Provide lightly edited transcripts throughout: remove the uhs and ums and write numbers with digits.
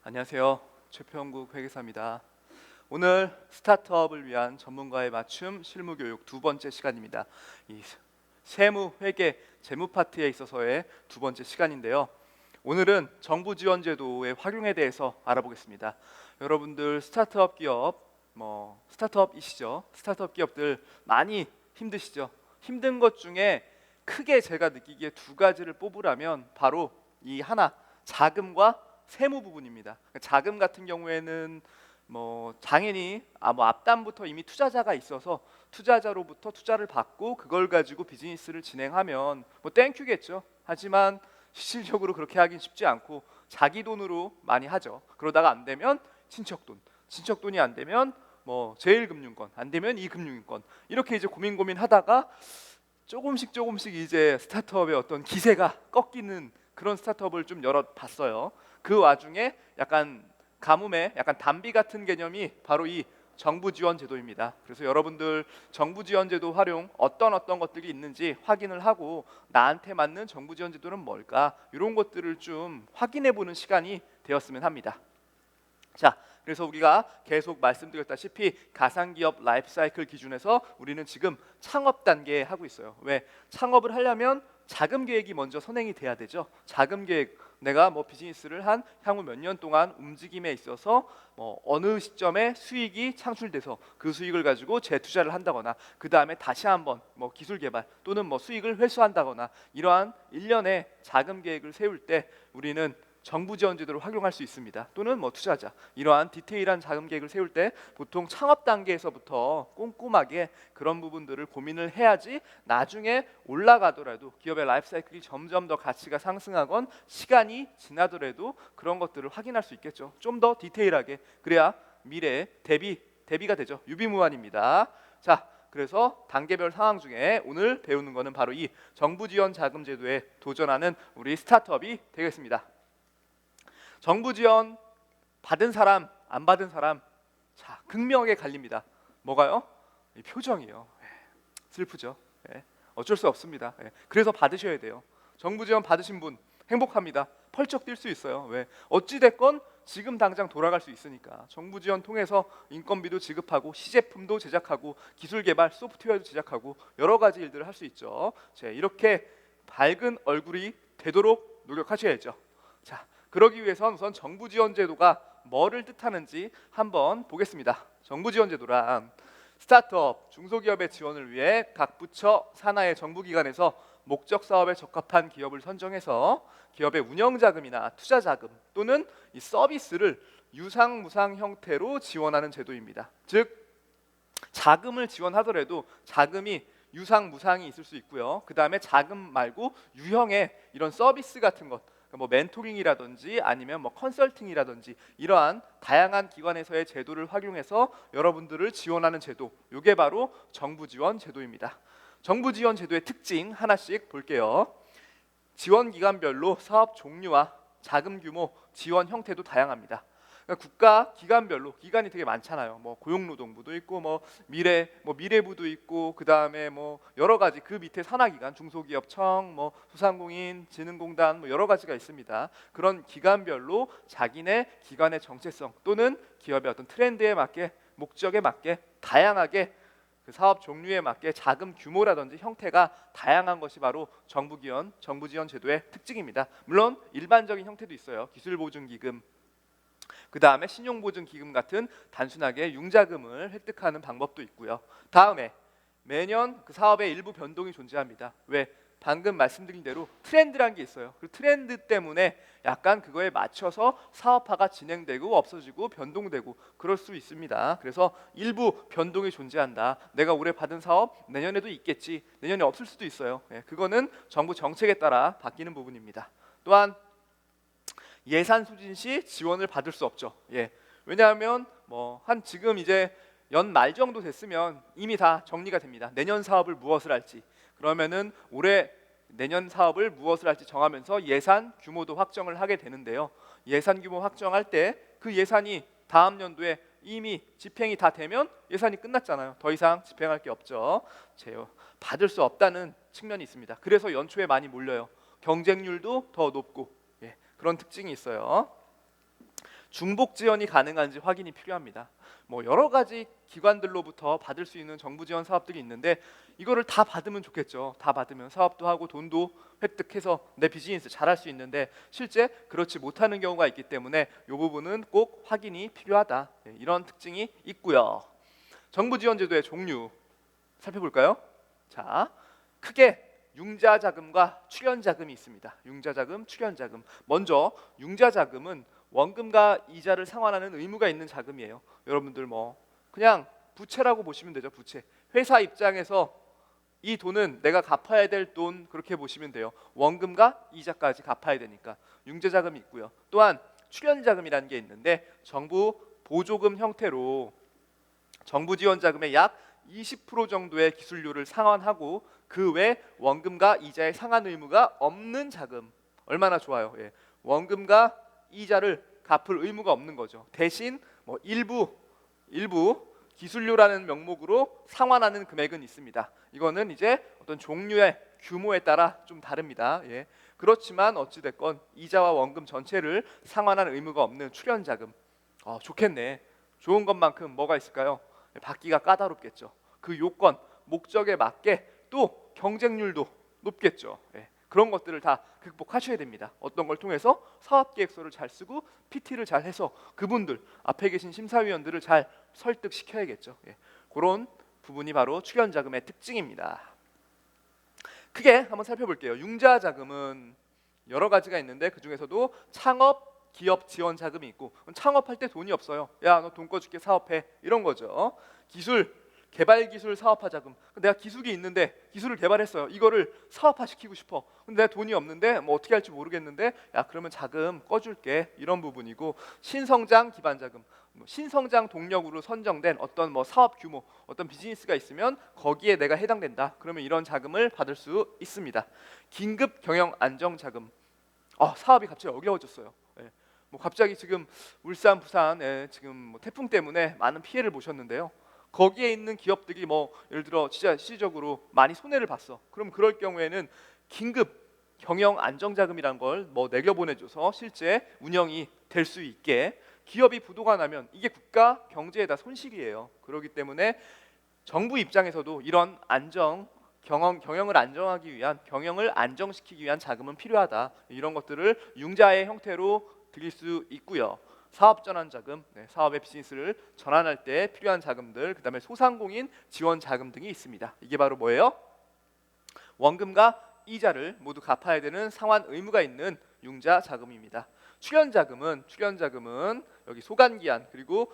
안녕하세요. 최평국 회계사입니다. 오늘 스타트업을 위한 전문가의 맞춤 실무교육 두 번째 시간입니다. 이 세무, 회계, 재무 파트에 있어서의 두 번째 시간인데요. 오늘은 정부 지원 제도의 활용에 대해서 알아보겠습니다. 여러분들 스타트업 기업, 스타트업이시죠? 스타트업 기업들 많이 힘드시죠? 힘든 것 중에 크게 제가 느끼기에 두 가지를 뽑으라면 바로 이 하나, 자금과 세무 부분입니다. 자금 같은 경우에는 당연히 앞담부터 이미 투자자가 있어서 투자자로부터 투자를 받고 그걸 가지고 비즈니스를 진행하면 땡큐겠죠. 하지만 실질적으로 그렇게 하긴 쉽지 않고 자기 돈으로 많이 하죠. 그러다가 안 되면 친척 돈, 친척 돈이 안 되면 제1금융권, 안 되면 2금융권 이렇게 이제 고민하다가 조금씩 이제 스타트업의 어떤 기세가 꺾이는 그런 스타트업을 좀 열어 봤어요. 그 와중에 약간 가뭄에 약간 단비 같은 개념이 바로 이 정부 지원 제도입니다. 그래서 여러분들 정부 지원 제도 활용 어떤 것들이 있는지 확인을 하고 나한테 맞는 정부 지원 제도는 뭘까? 이런 것들을 좀 확인해 보는 시간이 되었으면 합니다. 자, 그래서 우리가 계속 말씀드렸다시피 가상기업 라이프사이클 기준에서 우리는 지금 창업 단계에 하고 있어요. 왜? 창업을 하려면 자금 계획이 먼저 선행이 돼야 되죠. 자금 계획, 내가 비즈니스를 한 향후 몇 년 동안 움직임에 있어서 어느 시점에 수익이 창출돼서 그 수익을 가지고 재투자를 한다거나 그 다음에 다시 한번 기술 개발 또는 수익을 회수한다거나 이러한 일련의 자금 계획을 세울 때 우리는 정부 지원 제도를 활용할 수 있습니다. 또는 투자자 이러한 디테일한 자금 계획을 세울 때 보통 창업 단계에서부터 꼼꼼하게 그런 부분들을 고민을 해야지 나중에 올라가더라도 기업의 라이프 사이클이 점점 더 가치가 상승하건 시간이 지나더라도 그런 것들을 확인할 수 있겠죠. 좀 더 디테일하게 그래야 미래에 대비가 되죠. 유비무환입니다. 자, 그래서 단계별 상황 중에 오늘 배우는 것은 바로 이 정부 지원 자금 제도에 도전하는 우리 스타트업이 되겠습니다. 정부 지원 받은 사람, 안 받은 사람, 자, 극명하게 갈립니다. 뭐가요? 이 표정이요. 슬프죠. 어쩔 수 없습니다. 그래서 받으셔야 돼요. 정부 지원 받으신 분 행복합니다. 펄쩍 뛸 수 있어요. 왜? 어찌 됐건 지금 당장 돌아갈 수 있으니까. 정부 지원 통해서 인건비도 지급하고 시제품도 제작하고 기술 개발, 소프트웨어도 제작하고 여러 가지 일들을 할 수 있죠. 이렇게 밝은 얼굴이 되도록 노력하셔야죠. 자, 그러기 위해선 우선 정부 지원 제도가 뭐를 뜻하는지 한번 보겠습니다. 정부 지원 제도란 스타트업, 중소기업의 지원을 위해 각 부처, 산하의 정부기관에서 목적 사업에 적합한 기업을 선정해서 기업의 운영자금이나 투자자금 또는 이 서비스를 유상무상 형태로 지원하는 제도입니다. 즉 자금을 지원하더라도 자금이 유상무상이 있을 수 있고요. 그 다음에 자금 말고 유형의 이런 서비스 같은 것, 멘토링이라든지 아니면 컨설팅이라든지 이러한 다양한 기관에서의 제도를 활용해서 여러분들을 지원하는 제도, 이게 바로 정부 지원 제도입니다. 정부 지원 제도의 특징 하나씩 볼게요. 지원 기관별로 사업 종류와 자금 규모, 지원 형태도 다양합니다. 그러니까 국가 기관별로 기관이 되게 많잖아요. 고용노동부도 있고 미래부도 있고 그 다음에 여러 가지 그 밑에 산하기관, 중소기업청, 소상공인, 진흥공단 여러 가지가 있습니다. 그런 기관별로 자기네 기관의 정체성 또는 기업의 어떤 트렌드에 맞게 목적에 맞게 다양하게 그 사업 종류에 맞게 자금 규모라든지 형태가 다양한 것이 바로 정부 지원 제도의 특징입니다. 물론 일반적인 형태도 있어요. 기술보증기금, 그 다음에 신용보증기금 같은 단순하게 융자금을 획득하는 방법도 있고요. 다음에 매년 그 사업의 일부 변동이 존재합니다. 왜? 방금 말씀드린 대로 트렌드라는 게 있어요. 그 트렌드 때문에 약간 그거에 맞춰서 사업화가 진행되고 없어지고 변동되고 그럴 수 있습니다. 그래서 일부 변동이 존재한다. 내가 올해 받은 사업 내년에도 있겠지, 내년에 없을 수도 있어요. 그거는 정부 정책에 따라 바뀌는 부분입니다. 또한 예산 소진 시 지원을 받을 수 없죠. 왜냐하면 지금 이제 연말 정도 됐으면 이미 다 정리가 됩니다. 내년 사업을 무엇을 할지. 그러면은 올해 내년 사업을 무엇을 할지 정하면서 예산 규모도 확정을 하게 되는데요. 예산 규모 확정할 때 그 예산이 다음 연도에 이미 집행이 다 되면 예산이 끝났잖아요. 더 이상 집행할 게 없죠. 받을 수 없다는 측면이 있습니다. 그래서 연초에 많이 몰려요. 경쟁률도 더 높고 그런 특징이 있어요. 중복 지원이 가능한지 확인이 필요합니다. 뭐 여러 가지 기관들로부터 받을 수 있는 정부 지원 사업들이 있는데 이거를 다 받으면 좋겠죠. 다 받으면 사업도 하고 돈도 획득해서 내 비즈니스 잘할 수 있는데 실제 그렇지 못하는 경우가 있기 때문에 이 부분은 꼭 확인이 필요하다. 이런 특징이 있고요. 정부 지원 제도의 종류 살펴볼까요? 자, 크게 융자 자금과 출연 자금이 있습니다. 융자 자금, 출연 자금. 먼저 융자 자금은 원금과 이자를 상환하는 의무가 있는 자금이에요. 여러분들 뭐 그냥 부채라고 보시면 되죠. 부채. 회사 입장에서 이 돈은 내가 갚아야 될 돈 그렇게 보시면 돼요. 원금과 이자까지 갚아야 되니까 융자 자금이 있고요. 또한 출연 자금이라는 게 있는데 정부 보조금 형태로 정부 지원 자금의 약 20% 정도의 기술료를 상환하고 그 외 원금과 이자의 상환 의무가 없는 자금. 얼마나 좋아요. 예. 원금과 이자를 갚을 의무가 없는 거죠. 대신 뭐 일부 기술료라는 명목으로 상환하는 금액은 있습니다. 이거는 이제 어떤 종류의 규모에 따라 좀 다릅니다. 예. 그렇지만 어찌 됐건 이자와 원금 전체를 상환하는 의무가 없는 출연 자금. 좋겠네. 좋은 것만큼 뭐가 있을까요? 받기가 까다롭겠죠. 그 요건, 목적에 맞게 또 경쟁률도 높겠죠. 예. 그런 것들을 다 극복하셔야 됩니다. 어떤 걸 통해서 사업계획서를 잘 쓰고 PT를 잘 해서 그분들 앞에 계신 심사위원들을 잘 설득시켜야겠죠. 예. 그런 부분이 바로 출연 자금의 특징입니다. 크게 한번 살펴볼게요. 융자 자금은 여러 가지가 있는데 그 중에서도 창업 기업 지원 자금이 있고 창업할 때 돈이 없어요. 야, 너 돈 꺼줄게 사업해 이런 거죠. 개발 기술 사업화 자금. 내가 기술이 있는데 기술을 개발했어요. 이거를 사업화 시키고 싶어. 근데 내가 돈이 없는데 뭐 어떻게 할지 모르겠는데 야 그러면 자금 꺼줄게 이런 부분이고 신성장 기반 자금. 신성장 동력으로 선정된 어떤 뭐 사업 규모, 어떤 비즈니스가 있으면 거기에 내가 해당된다. 그러면 이런 자금을 받을 수 있습니다. 긴급 경영 안정 자금. 사업이 갑자기 어려워졌어요. 예. 뭐 갑자기 지금 울산, 부산 지금 뭐 태풍 때문에 많은 피해를 보셨는데요. 거기에 있는 기업들이 뭐 예를 들어 진짜 실질적으로 많이 손해를 봤어. 그럼 그럴 경우에는 긴급 경영 안정 자금이란 걸 뭐 내려보내줘서 실제 운영이 될 수 있게 기업이 부도가 나면 이게 국가 경제에다 손실이에요. 그렇기 때문에 정부 입장에서도 이런 경영을 안정하기 위한 경영을 안정시키기 위한 자금은 필요하다. 이런 것들을 융자의 형태로 드릴 수 있고요. 사업 전환 자금, 사업의 비즈니스를 전환할 때 필요한 자금들, 그다음에 소상공인 지원 자금 등이 있습니다. 이게 바로 뭐예요? 원금과 이자를 모두 갚아야 되는 상환 의무가 있는 융자 자금입니다. 출연 자금은 여기 소관 기한 그리고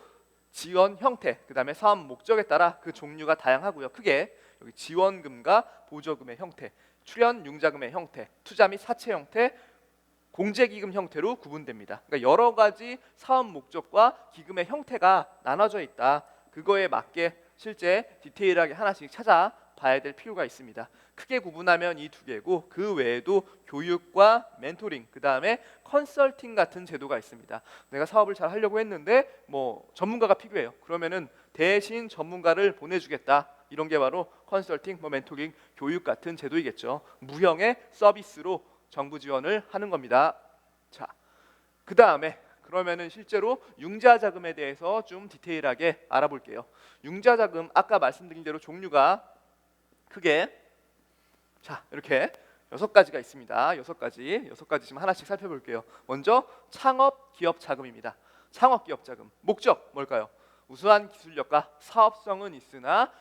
지원 형태, 그다음에 사업 목적에 따라 그 종류가 다양하고요. 크게 여기 지원금과 보조금의 형태, 출연 융자금의 형태, 투자 및 사채 형태, 공제기금 형태로 구분됩니다. 그러니까 여러 가지 사업 목적과 기금의 형태가 나눠져 있다. 그거에 맞게 실제 디테일하게 하나씩 찾아봐야 될 필요가 있습니다. 크게 구분하면 이 두 개고 그 외에도 교육과 멘토링, 그 다음에 컨설팅 같은 제도가 있습니다. 내가 사업을 잘 하려고 했는데 뭐 전문가가 필요해요. 그러면은 대신 전문가를 보내주겠다. 이런 게 바로 컨설팅, 멘토링, 교육 같은 제도이겠죠. 무형의 서비스로 정부 지원을 하는 겁니다. 자, 그 다음에 그러면은 실제로 융자 자금에 대해서 좀 디테일하게 알아볼게요. 융자 자금 아까 말씀드린 대로 종류가 크게 이렇게 6가지가 있습니다. 6가지 지금 하나씩 살펴볼게요. 먼저 창업 기업 자금입니다. 창업 기업 자금 목적 뭘까요? 우수한 기술력과 사업성은 있으나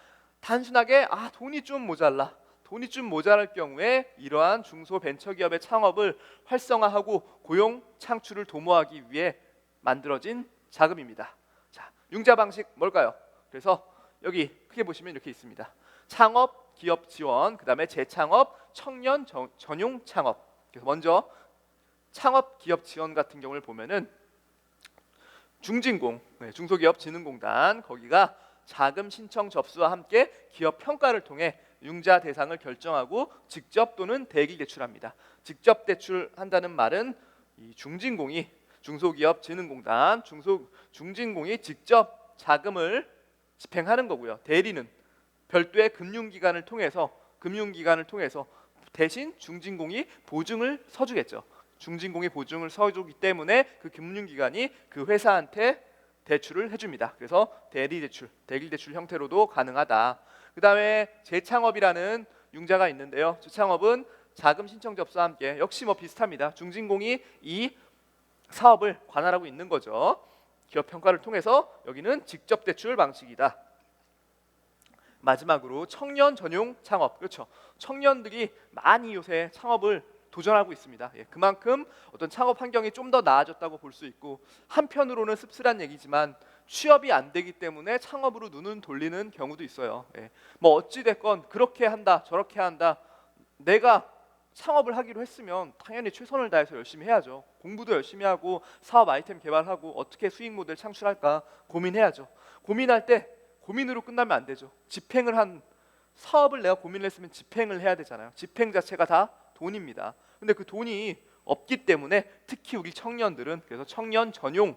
단순하게 돈이 좀 모자랄 경우에 이러한 중소벤처기업의 창업을 활성화하고 고용 창출을 도모하기 위해 만들어진 자금입니다. 자, 융자 방식 뭘까요? 그래서 여기 크게 보시면 이렇게 있습니다. 창업 기업 지원, 그다음에 재창업, 청년 전용 창업. 그래서 먼저 창업 기업 지원 같은 경우를 보면은 중진공, 중소기업진흥공단 거기가 자금 신청 접수와 함께 기업 평가를 통해 융자 대상을 결정하고 직접 또는 대기 대출합니다. 직접 대출한다는 말은 이 중진공이 중소기업진흥공단 중진공이 직접 자금을 집행하는 거고요. 대리는 별도의 금융기관을 통해서 대신 중진공이 보증을 서주겠죠. 중진공이 보증을 서주기 때문에 그 금융기관이 그 회사한테 대출을 해줍니다. 그래서 대리 대출 형태로도 가능하다. 그 다음에 재창업이라는 융자가 있는데요. 재창업은 자금 신청 접수와 함께 역시 뭐 비슷합니다. 중진공이 이 사업을 관할하고 있는 거죠. 기업 평가를 통해서 여기는 직접 대출 방식이다. 마지막으로 청년 전용 창업. 그렇죠. 청년들이 많이 요새 창업을 도전하고 있습니다. 그만큼 어떤 창업 환경이 좀 더 나아졌다고 볼 수 있고, 한편으로는 씁쓸한 얘기지만 취업이 안 되기 때문에 창업으로 눈은 돌리는 경우도 있어요. 뭐 어찌 됐건 그렇게 한다 저렇게 한다, 내가 창업을 하기로 했으면 당연히 최선을 다해서 열심히 해야죠. 공부도 열심히 하고 사업 아이템 개발하고 어떻게 수익 모델 창출할까 고민해야죠. 고민할 때 고민으로 끝나면 안 되죠. 집행을 한 사업을 내가 고민을 했으면 집행을 해야 되잖아요. 집행 자체가 다 돈입니다. 근데 그 돈이 없기 때문에 특히 우리 청년들은 그래서 청년 전용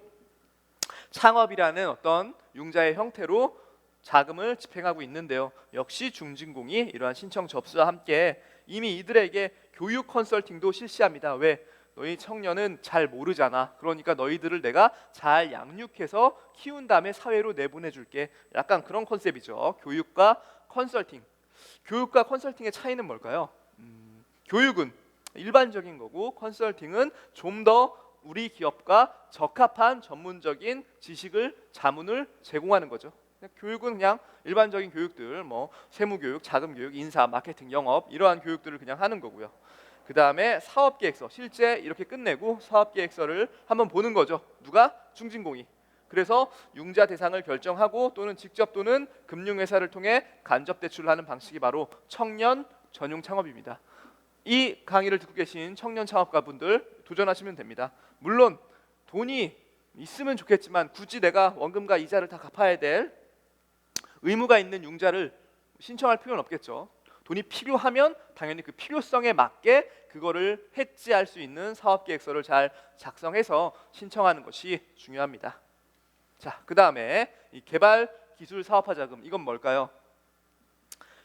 창업이라는 어떤 융자의 형태로 자금을 집행하고 있는데요. 역시 중진공이 이러한 신청 접수와 함께 이미 이들에게 교육 컨설팅도 실시합니다. 왜? 너희 청년은 잘 모르잖아. 그러니까 너희들을 내가 잘 양육해서 키운 다음에 사회로 내보내 줄게. 약간 그런 컨셉이죠. 교육과 컨설팅. 교육과 컨설팅의 차이는 뭘까요? 교육은 일반적인 거고 컨설팅은 좀 더 우리 기업과 적합한 전문적인 지식을 자문을 제공하는 거죠. 교육은 그냥 일반적인 교육들, 뭐 세무교육, 자금교육, 인사, 마케팅, 영업 이러한 교육들을 그냥 하는 거고요. 그 다음에 사업계획서, 실제 이렇게 끝내고 사업계획서를 한번 보는 거죠. 누가? 중진공이. 그래서 융자 대상을 결정하고 또는 직접 또는 금융회사를 통해 간접 대출을 하는 방식이 바로 청년 전용 창업입니다. 이 강의를 듣고 계신 청년 창업가분들 도전하시면 됩니다. 물론 돈이 있으면 좋겠지만 굳이 내가 원금과 이자를 다 갚아야 될 의무가 있는 융자를 신청할 필요는 없겠죠. 돈이 필요하면 당연히 그 필요성에 맞게 그거를 해지할 수 있는 사업계획서를 잘 작성해서 신청하는 것이 중요합니다. 자, 그 다음에 이 개발 기술 사업화 자금, 이건 뭘까요?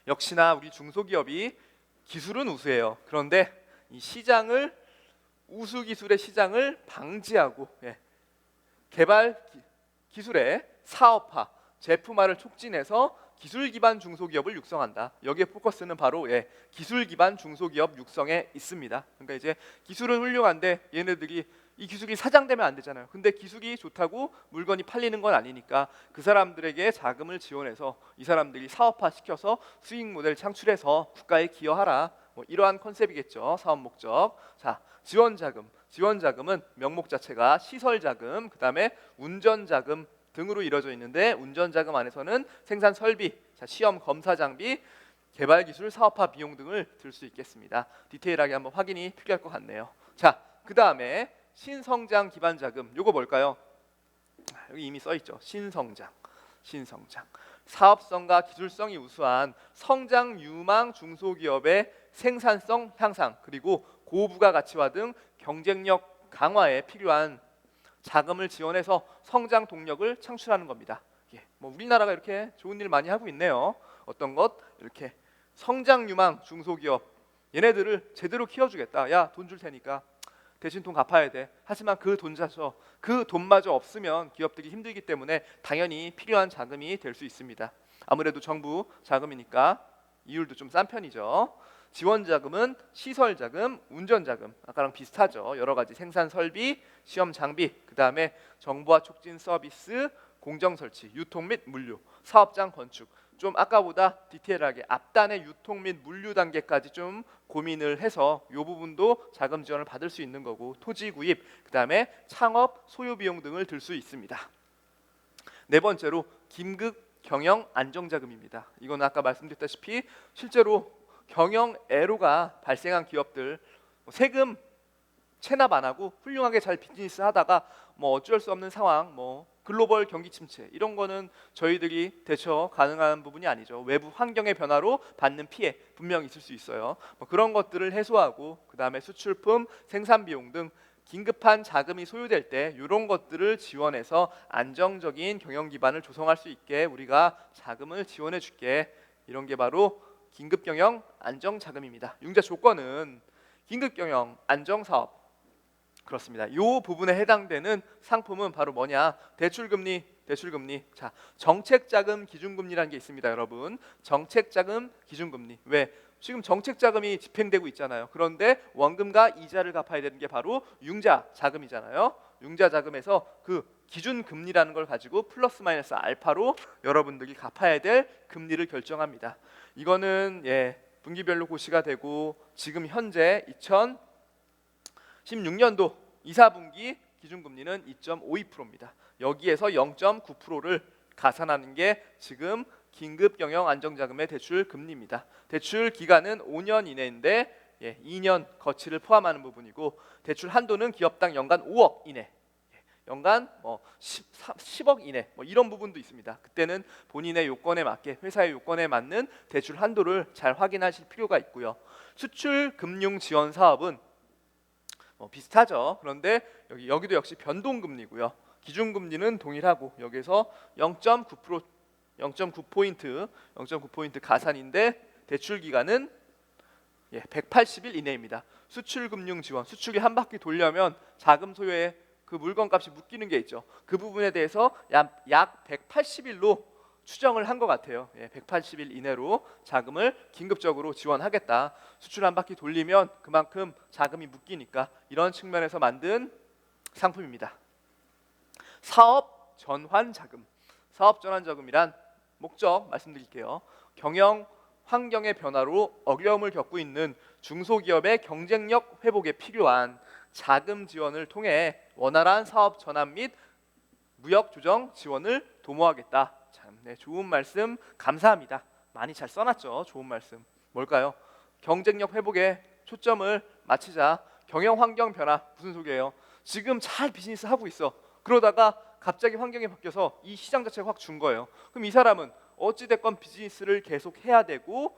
역시나 우리 중소기업이 기술은 우수해요. 그런데 이 시장을 우수 기술의 시장을 방지하고 개발 기술의 사업화, 제품화를 촉진해서 기술 기반 중소기업을 육성한다. 여기에 포커스는 바로 기술 기반 중소기업 육성에 있습니다. 그러니까 이제 기술은 훌륭한데 얘네들이 이 기술이 사장되면 안 되잖아요. 근데 기술이 좋다고 물건이 팔리는 건 아니니까 그 사람들에게 자금을 지원해서 이 사람들이 사업화 시켜서 수익 모델 창출해서 국가에 기여하라. 뭐 이러한 컨셉이겠죠. 사업 목적. 자, 지원 자금. 지원 자금은 명목 자체가 시설 자금, 그다음에 운전 자금 등으로 이루어져 있는데 운전 자금 안에서는 생산 설비, 시험 검사 장비, 개발 기술 사업화 비용 등을 들 수 있겠습니다. 디테일하게 한번 확인이 필요할 것 같네요. 자, 그다음에 신성장 기반 자금. 요거 뭘까요? 여기 이미 써 있죠. 신성장. 사업성과 기술성이 우수한 성장 유망 중소기업의 생산성 향상 그리고 고부가가치화 등 경쟁력 강화에 필요한 자금을 지원해서 성장 동력을 창출하는 겁니다. 뭐 우리나라가 이렇게 좋은 일 많이 하고 있네요. 어떤 것? 이렇게 성장 유망 중소기업, 얘네들을 제대로 키워주겠다. 야, 돈 줄 테니까 대신 돈 갚아야 돼. 하지만 그 돈마저 없으면 기업들이 힘들기 때문에 당연히 필요한 자금이 될 수 있습니다. 아무래도 정부 자금이니까 이율도 좀 싼 편이죠. 지원 자금은 시설 자금, 운전 자금, 아까랑 비슷하죠. 여러 가지 생산 설비, 시험 장비, 그 다음에 정보화 촉진 서비스, 공정 설치, 유통 및 물류, 사업장 건축. 좀 아까보다 디테일하게 앞단의 유통 및 물류 단계까지 좀 고민을 해서 이 부분도 자금 지원을 받을 수 있는 거고, 토지 구입, 그 다음에 창업, 소요 비용 등을 들 수 있습니다. 네 번째로 긴급 경영 안정 자금입니다. 이건 아까 말씀드렸다시피 실제로 경영 애로가 발생한 기업들, 세금 체납 안 하고 훌륭하게 잘 비즈니스 하다가 뭐 어쩔 수 없는 상황, 뭐 글로벌 경기 침체 이런 거는 저희들이 대처 가능한 부분이 아니죠. 외부 환경의 변화로 받는 피해 분명히 있을 수 있어요. 뭐 그런 것들을 해소하고 그 다음에 수출품, 생산 비용 등 긴급한 자금이 소요될 때 이런 것들을 지원해서 안정적인 경영 기반을 조성할 수 있게 우리가 자금을 지원해 줄게. 이런 게 바로 긴급경영 안정자금입니다. 융자 조건은 긴급경영 안정사업, 그렇습니다. 이 부분에 해당되는 상품은 바로 뭐냐? 대출금리. 자, 정책자금 기준금리라는 게 있습니다, 여러분. 정책자금 기준금리. 왜? 지금 정책자금이 집행되고 있잖아요. 그런데 원금과 이자를 갚아야 되는 게 바로 융자자금이잖아요. 융자자금에서 그 기준금리라는 걸 가지고 플러스 마이너스 알파로 여러분들이 갚아야 될 금리를 결정합니다. 이거는 분기별로 고시가 되고 지금 현재 2016년도 2, 4분기 기준금리는 2.52%입니다. 여기에서 0.9%를 가산하는 게 지금 긴급경영안정자금의 대출 금리입니다. 대출 기간은 5년 이내인데 2년 거치를 포함하는 부분이고, 대출 한도는 기업당 연간 5억 이내, 연간 10억 이내 이런 부분도 있습니다. 그때는 본인의 요건에 맞게, 회사의 요건에 맞는 대출 한도를 잘 확인하실 필요가 있고요. 수출 금융 지원 사업은 비슷하죠. 그런데 여기도 역시 변동금리고요. 기준금리는 동일하고 여기서 0.9포인트 가산인데 대출 기간은 180일 이내입니다. 수출금융 지원, 수출이 한 바퀴 돌려면 자금 소요에 그 물건값이 묶이는 게 있죠. 그 부분에 대해서 약 180일로 추정을 한 것 같아요. 180일 이내로 자금을 긴급적으로 지원하겠다. 수출 한 바퀴 돌리면 그만큼 자금이 묶이니까, 이런 측면에서 만든 상품입니다. 사업 전환 자금. 사업 전환 자금이란 목적 말씀드릴게요. 경영 환경의 변화로 어려움을 겪고 있는 중소기업의 경쟁력 회복에 필요한 자금 지원을 통해 원활한 사업 전환 및 무역 조정 지원을 도모하겠다. 참, 좋은 말씀 감사합니다. 많이 잘 써놨죠. 좋은 말씀. 뭘까요? 경쟁력 회복에 초점을 맞추자. 경영 환경 변화 무슨 소리예요? 지금 잘 비즈니스 하고 있어. 그러다가 갑자기 환경이 바뀌어서 이 시장 자체가 확 준 거예요. 그럼 이 사람은 어찌됐건 비즈니스를 계속 해야 되고,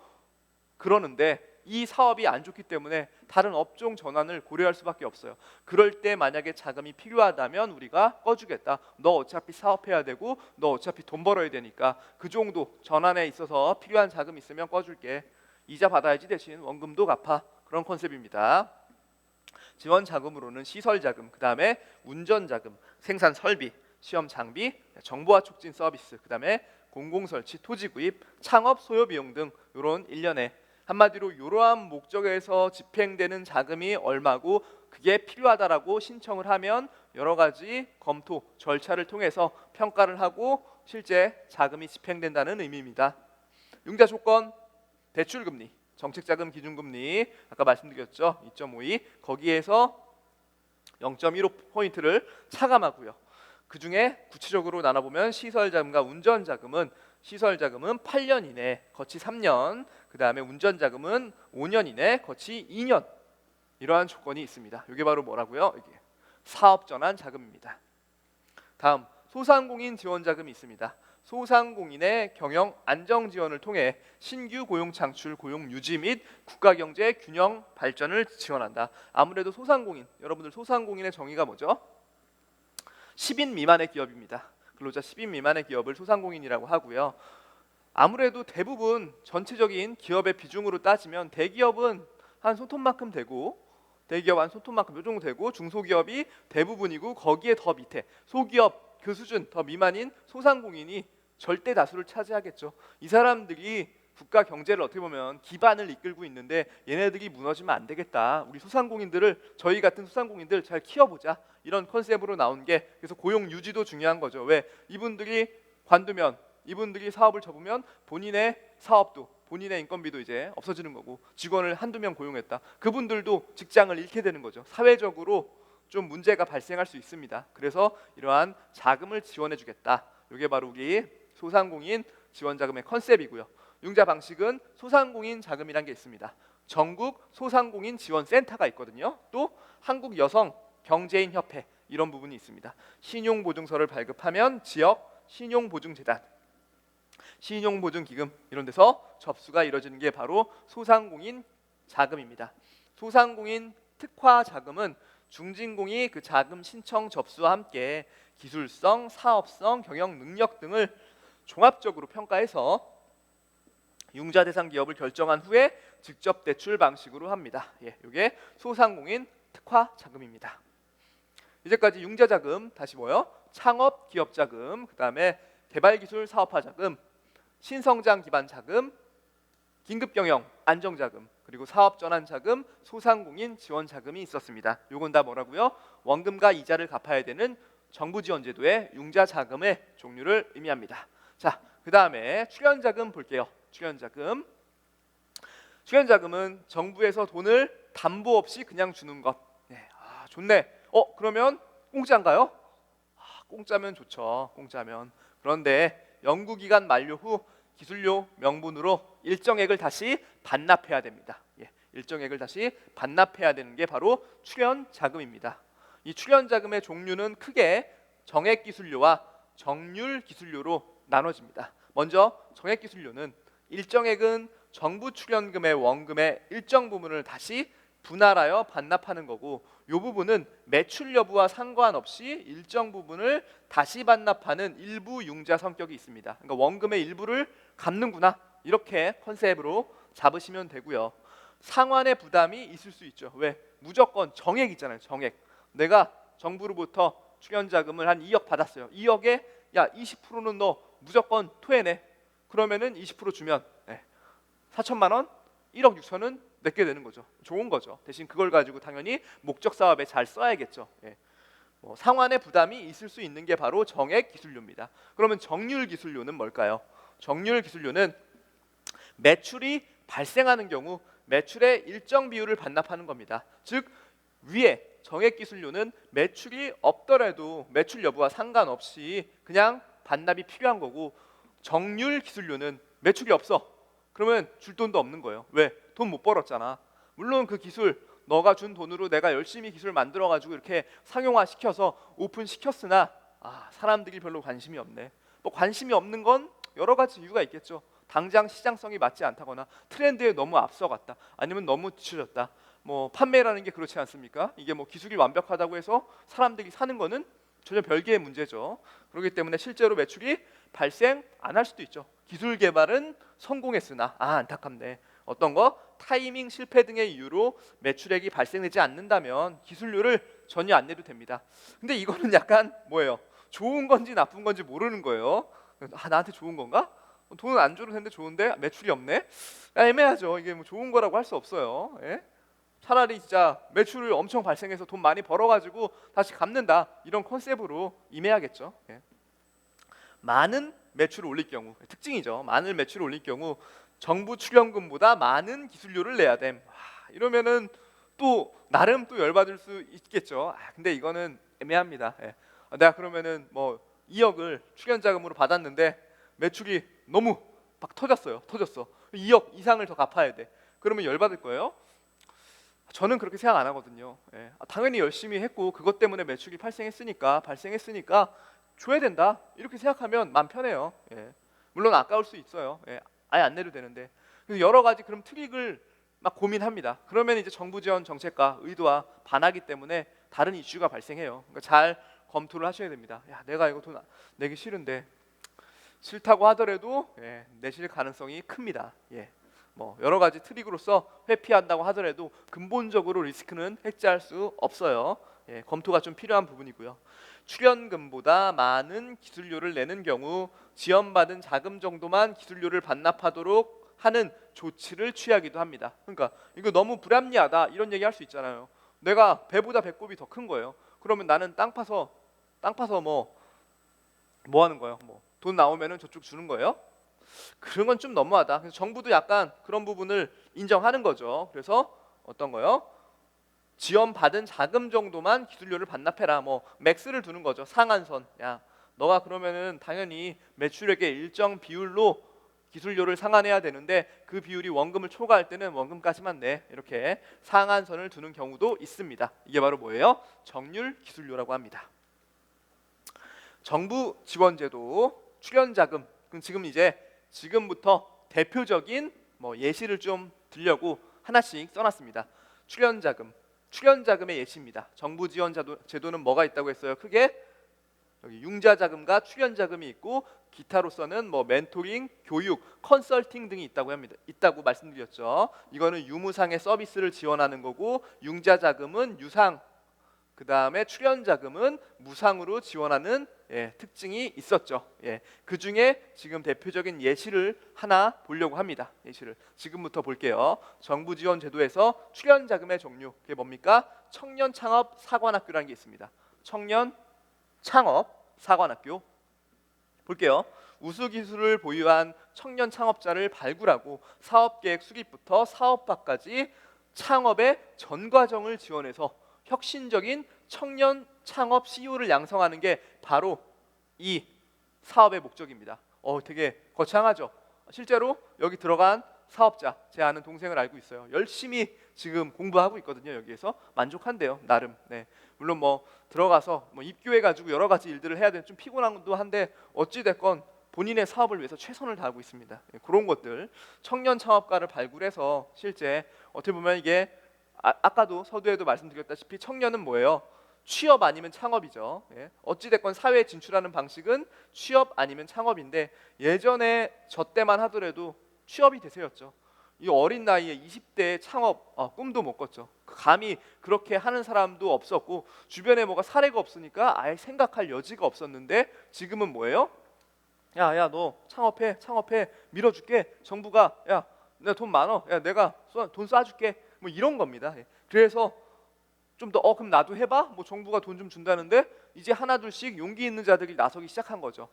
그러는데 이 사업이 안 좋기 때문에 다른 업종 전환을 고려할 수밖에 없어요. 그럴 때 만약에 자금이 필요하다면 우리가 꺼주겠다. 너 어차피 사업해야 되고 너 어차피 돈 벌어야 되니까 그 정도 전환에 있어서 필요한 자금 있으면 꺼줄게. 이자 받아야지 대신 원금도 갚아. 그런 컨셉입니다. 지원 자금으로는 시설 자금, 그 다음에 운전 자금, 생산 설비, 시험 장비, 정보화 촉진 서비스, 그 다음에 공공설치, 토지 구입, 창업 소요 비용 등 이런 일련의, 한마디로 이러한 목적에서 집행되는 자금이 얼마고 그게 필요하다라고 신청을 하면 여러 가지 검토 절차를 통해서 평가를 하고 실제 자금이 집행된다는 의미입니다. 융자 조건, 대출금리, 정책자금 기준금리 아까 말씀드렸죠. 2.52, 거기에서 0.15포인트를 차감하고요. 그 중에 구체적으로 나눠보면 시설자금과 운전자금은, 시설자금은 8년 이내 거치 3년, 그 다음에 운전자금은 5년 이내 거치 2년, 이러한 조건이 있습니다. 이게 바로 뭐라고요? 이게 사업전환 자금입니다. 다음, 소상공인 지원자금이 있습니다. 소상공인의 경영 안정 지원을 통해 신규 고용 창출, 고용 유지 및 국가경제 균형 발전을 지원한다. 아무래도 소상공인, 여러분들 소상공인의 정의가 뭐죠? 10인 미만의 기업입니다. 근로자 10인 미만의 기업을 소상공인이라고 하고요. 아무래도 대부분 전체적인 기업의 비중으로 따지면 대기업은 한 손톱만큼 되고, 대기업 한 손톱만큼 요 정도 되고, 중소기업이 대부분이고, 거기에 더 밑에 소기업 그 수준 더 미만인 소상공인이 절대 다수를 차지하겠죠. 이 사람들이 국가 경제를 어떻게 보면 기반을 이끌고 있는데 얘네들이 무너지면 안 되겠다. 우리 소상공인들을, 저희 같은 소상공인들 잘 키워보자. 이런 컨셉으로 나온 게, 그래서 고용 유지도 중요한 거죠. 왜? 이분들이 관두면, 이분들이 사업을 접으면 본인의 사업도, 본인의 인건비도 이제 없어지는 거고, 직원을 한두 명 고용했다. 그분들도 직장을 잃게 되는 거죠. 사회적으로 좀 문제가 발생할 수 있습니다. 그래서 이러한 자금을 지원해 주겠다. 이게 바로 우리 소상공인 지원자금의 컨셉이고요. 융자 방식은 소상공인 자금이란 게 있습니다. 전국 소상공인 지원센터가 있거든요. 또 한국 여성 경제인 협회, 이런 부분이 있습니다. 신용보증서를 발급하면 지역 신용보증재단, 신용보증기금, 이런 데서 접수가 이루어지는 게 바로 소상공인 자금입니다. 소상공인 특화 자금은 중진공이 그 자금 신청 접수와 함께 기술성, 사업성, 경영 능력 등을 종합적으로 평가해서 융자 대상 기업을 결정한 후에 직접 대출 방식으로 합니다. 이게 소상공인 특화 자금입니다. 이제까지 융자 자금, 다시 뭐요? 창업 기업 자금, 그다음에 개발 기술 사업화 자금, 신성장 기반 자금, 긴급 경영 안정 자금, 그리고 사업 전환 자금, 소상공인 지원 자금이 있었습니다. 요건 다 뭐라고요? 원금과 이자를 갚아야 되는 정부 지원 제도의 융자 자금의 종류를 의미합니다. 자, 그다음에 출연 자금 볼게요. 출연 자금. 출연 자금은 정부에서 돈을 담보 없이 그냥 주는 것. 네, 좋네. 그러면 공짜인가요? 공짜면 좋죠. 공짜면. 그런데 연구 기간 만료 후 기술료 명분으로 일정액을 다시 반납해야 됩니다. 일정액을 다시 반납해야 되는 게 바로 출연 자금입니다. 이 출연 자금의 종류는 크게 정액 기술료와 정률 기술료로 나눠집니다. 먼저 정액 기술료는 일정액은 정부 출연금의 원금의 일정 부분을 다시 분할하여 반납하는 거고, 이 부분은 매출 여부와 상관없이 일정 부분을 다시 반납하는 일부 융자 성격이 있습니다. 그러니까 원금의 일부를 갚는구나, 이렇게 컨셉으로 잡으시면 되고요. 상환의 부담이 있을 수 있죠. 왜? 무조건 정액 있잖아요. 정액. 내가 정부로부터 출연 자금을 한 2억 받았어요. 2억에 야 20%는 너 무조건 토해내. 그러면은 20% 주면 4천만 원, 1억 6천은 내게 되는 거죠. 좋은 거죠. 대신 그걸 가지고 당연히 목적 사업에 잘 써야겠죠. 상환의 부담이 있을 수 있는 게 바로 정액 기술료입니다. 그러면 정률 기술료는 뭘까요? 정률 기술료는 매출이 발생하는 경우 매출의 일정 비율을 반납하는 겁니다. 즉 위에 정액 기술료는 매출이 없더라도 매출 여부와 상관없이 그냥 반납이 필요한 거고, 정률 기술료는 매출이 없어. 그러면 줄 돈도 없는 거예요. 왜? 돈 못 벌었잖아. 물론 그 기술 너가 준 돈으로 내가 열심히 기술 만들어 가지고 이렇게 상용화 시켜서 오픈 시켰으나 사람들이 별로 관심이 없네. 뭐 관심이 없는 건 여러 가지 이유가 있겠죠. 당장 시장성이 맞지 않다거나 트렌드에 너무 앞서갔다, 아니면 너무 뒤쳐졌다. 뭐 판매라는 게 그렇지 않습니까? 이게 뭐 기술이 완벽하다고 해서 사람들이 사는 거는 전혀 별개의 문제죠. 그렇기 때문에 실제로 매출이 발생 안 할 수도 있죠. 기술 개발은 성공했으나 안타깝네. 어떤 거? 타이밍 실패 등의 이유로 매출액이 발생되지 않는다면 기술료를 전혀 안 내도 됩니다. 근데 이거는 약간 뭐예요? 좋은 건지 나쁜 건지 모르는 거예요. 나한테 좋은 건가? 돈은 안 줘도 되는데 좋은데 매출이 없네? 애매하죠. 이게 뭐 좋은 거라고 할 수 없어요. 차라리 진짜 매출을 엄청 발생해서 돈 많이 벌어가지고 다시 갚는다, 이런 컨셉으로 임해야겠죠. 많은 매출을 올릴 경우, 특징이죠. 많은 매출을 올릴 경우 정부 출연금보다 많은 기술료를 내야 됨. 이러면은 또 나름 또 열받을 수 있겠죠. 근데 이거는 애매합니다. 내가 그러면은 뭐 2억을 출연 자금으로 받았는데 매출이 너무 막 터졌어. 2억 이상을 더 갚아야 돼. 그러면 열받을 거예요? 저는 그렇게 생각 안 하거든요. 당연히 열심히 했고 그것 때문에 매출이 발생했으니까 줘야 된다, 이렇게 생각하면 마음 편해요. 물론 아까울 수 있어요. 아예 안 내도 되는데. 그래서 여러 가지 그럼 트릭을 막 고민합니다. 그러면 이제 정부 지원 정책과 의도와 반하기 때문에 다른 이슈가 발생해요. 그러니까 잘 검토를 하셔야 됩니다. 내가 이거 돈 내기 싫은데, 싫다고 하더라도 내실 가능성이 큽니다. 뭐 여러 가지 트릭으로서 회피한다고 하더라도 근본적으로 리스크는 해지할 수 없어요. 검토가 좀 필요한 부분이고요. 출연금보다 많은 기술료를 내는 경우 지원받은 자금 정도만 기술료를 반납하도록 하는 조치를 취하기도 합니다. 그러니까 이거 너무 불합리하다, 이런 얘기 할 수 있잖아요. 내가 배보다 배꼽이 더 큰 거예요. 그러면 나는 땅 파서 뭐 하는 거예요? 뭐 돈 나오면은 저쪽 주는 거예요? 그런 건 좀 너무하다. 그래서 정부도 약간 그런 부분을 인정하는 거죠. 그래서 어떤 거요? 지원받은 자금 정도만 기술료를 반납해라. 뭐 맥스를 두는 거죠. 상한선. 야, 너가 그러면은 당연히 매출액의 일정 비율로 기술료를 상환해야 되는데 그 비율이 원금을 초과할 때는 원금까지만 내. 이렇게 상한선을 두는 경우도 있습니다. 이게 바로 뭐예요? 정률 기술료라고 합니다. 정부 지원제도, 출연자금. 그럼 지금부터 대표적인 뭐 예시를 좀 들려고 하나씩 써놨습니다. 출연자금의 예시입니다. 정부 지원 제도는 뭐가 있다고 했어요? 크게 여기 융자자금과 출연자금이 있고, 기타로서는 뭐 멘토링, 교육, 컨설팅 등이 있다고 말씀드렸죠. 이거는 유무상의 서비스를 지원하는 거고, 융자자금은 유상 그 다음에 출연 자금은 무상으로 지원하는 특징이 있었죠. 그 중에 지금 대표적인 예시를 하나 보려고 합니다. 예시를 지금부터 볼게요. 정부 지원 제도에서 출연 자금의 종류, 그게 뭡니까? 청년 창업 사관학교라는 게 있습니다. 청년 창업 사관학교 볼게요. 우수 기술을 보유한 청년 창업자를 발굴하고 사업 계획 수립부터 사업화까지 창업의 전 과정을 지원해서 혁신적인 청년 창업 CEO를 양성하는 게 바로 이 사업의 목적입니다. 되게 거창하죠. 실제로 여기 들어간 사업자, 제 아는 동생을 알고 있어요. 열심히 지금 공부하고 있거든요. 여기에서 만족한대요. 나름. 물론 뭐 들어가서 뭐 입교해가지고 여러 가지 일들을 해야 되는 좀 피곤하기도 한데 어찌 됐건 본인의 사업을 위해서 최선을 다하고 있습니다. 그런 것들 청년 창업가를 발굴해서 실제 어떻게 보면 이게 아까도 서두에도 말씀드렸다시피 청년은 뭐예요? 취업 아니면 창업이죠. 어찌 됐건 사회에 진출하는 방식은 취업 아니면 창업인데 예전에 저 때만 하더라도 취업이 대세였죠. 이 어린 나이에 20대에 창업 꿈도 못 꿨죠. 감히 그렇게 하는 사람도 없었고 주변에 뭐가 사례가 없으니까 아예 생각할 여지가 없었는데 지금은 뭐예요? 야 너 창업해 밀어줄게. 정부가 야 내가 돈 많어, 야 내가 돈 쏴줄게, 뭐 이런 겁니다. 그래서 좀 더 그럼 나도 해봐. 뭐 정부가 돈 좀 준다는데 이제 하나 둘씩 용기 있는 자들이 나서기 시작한 거죠.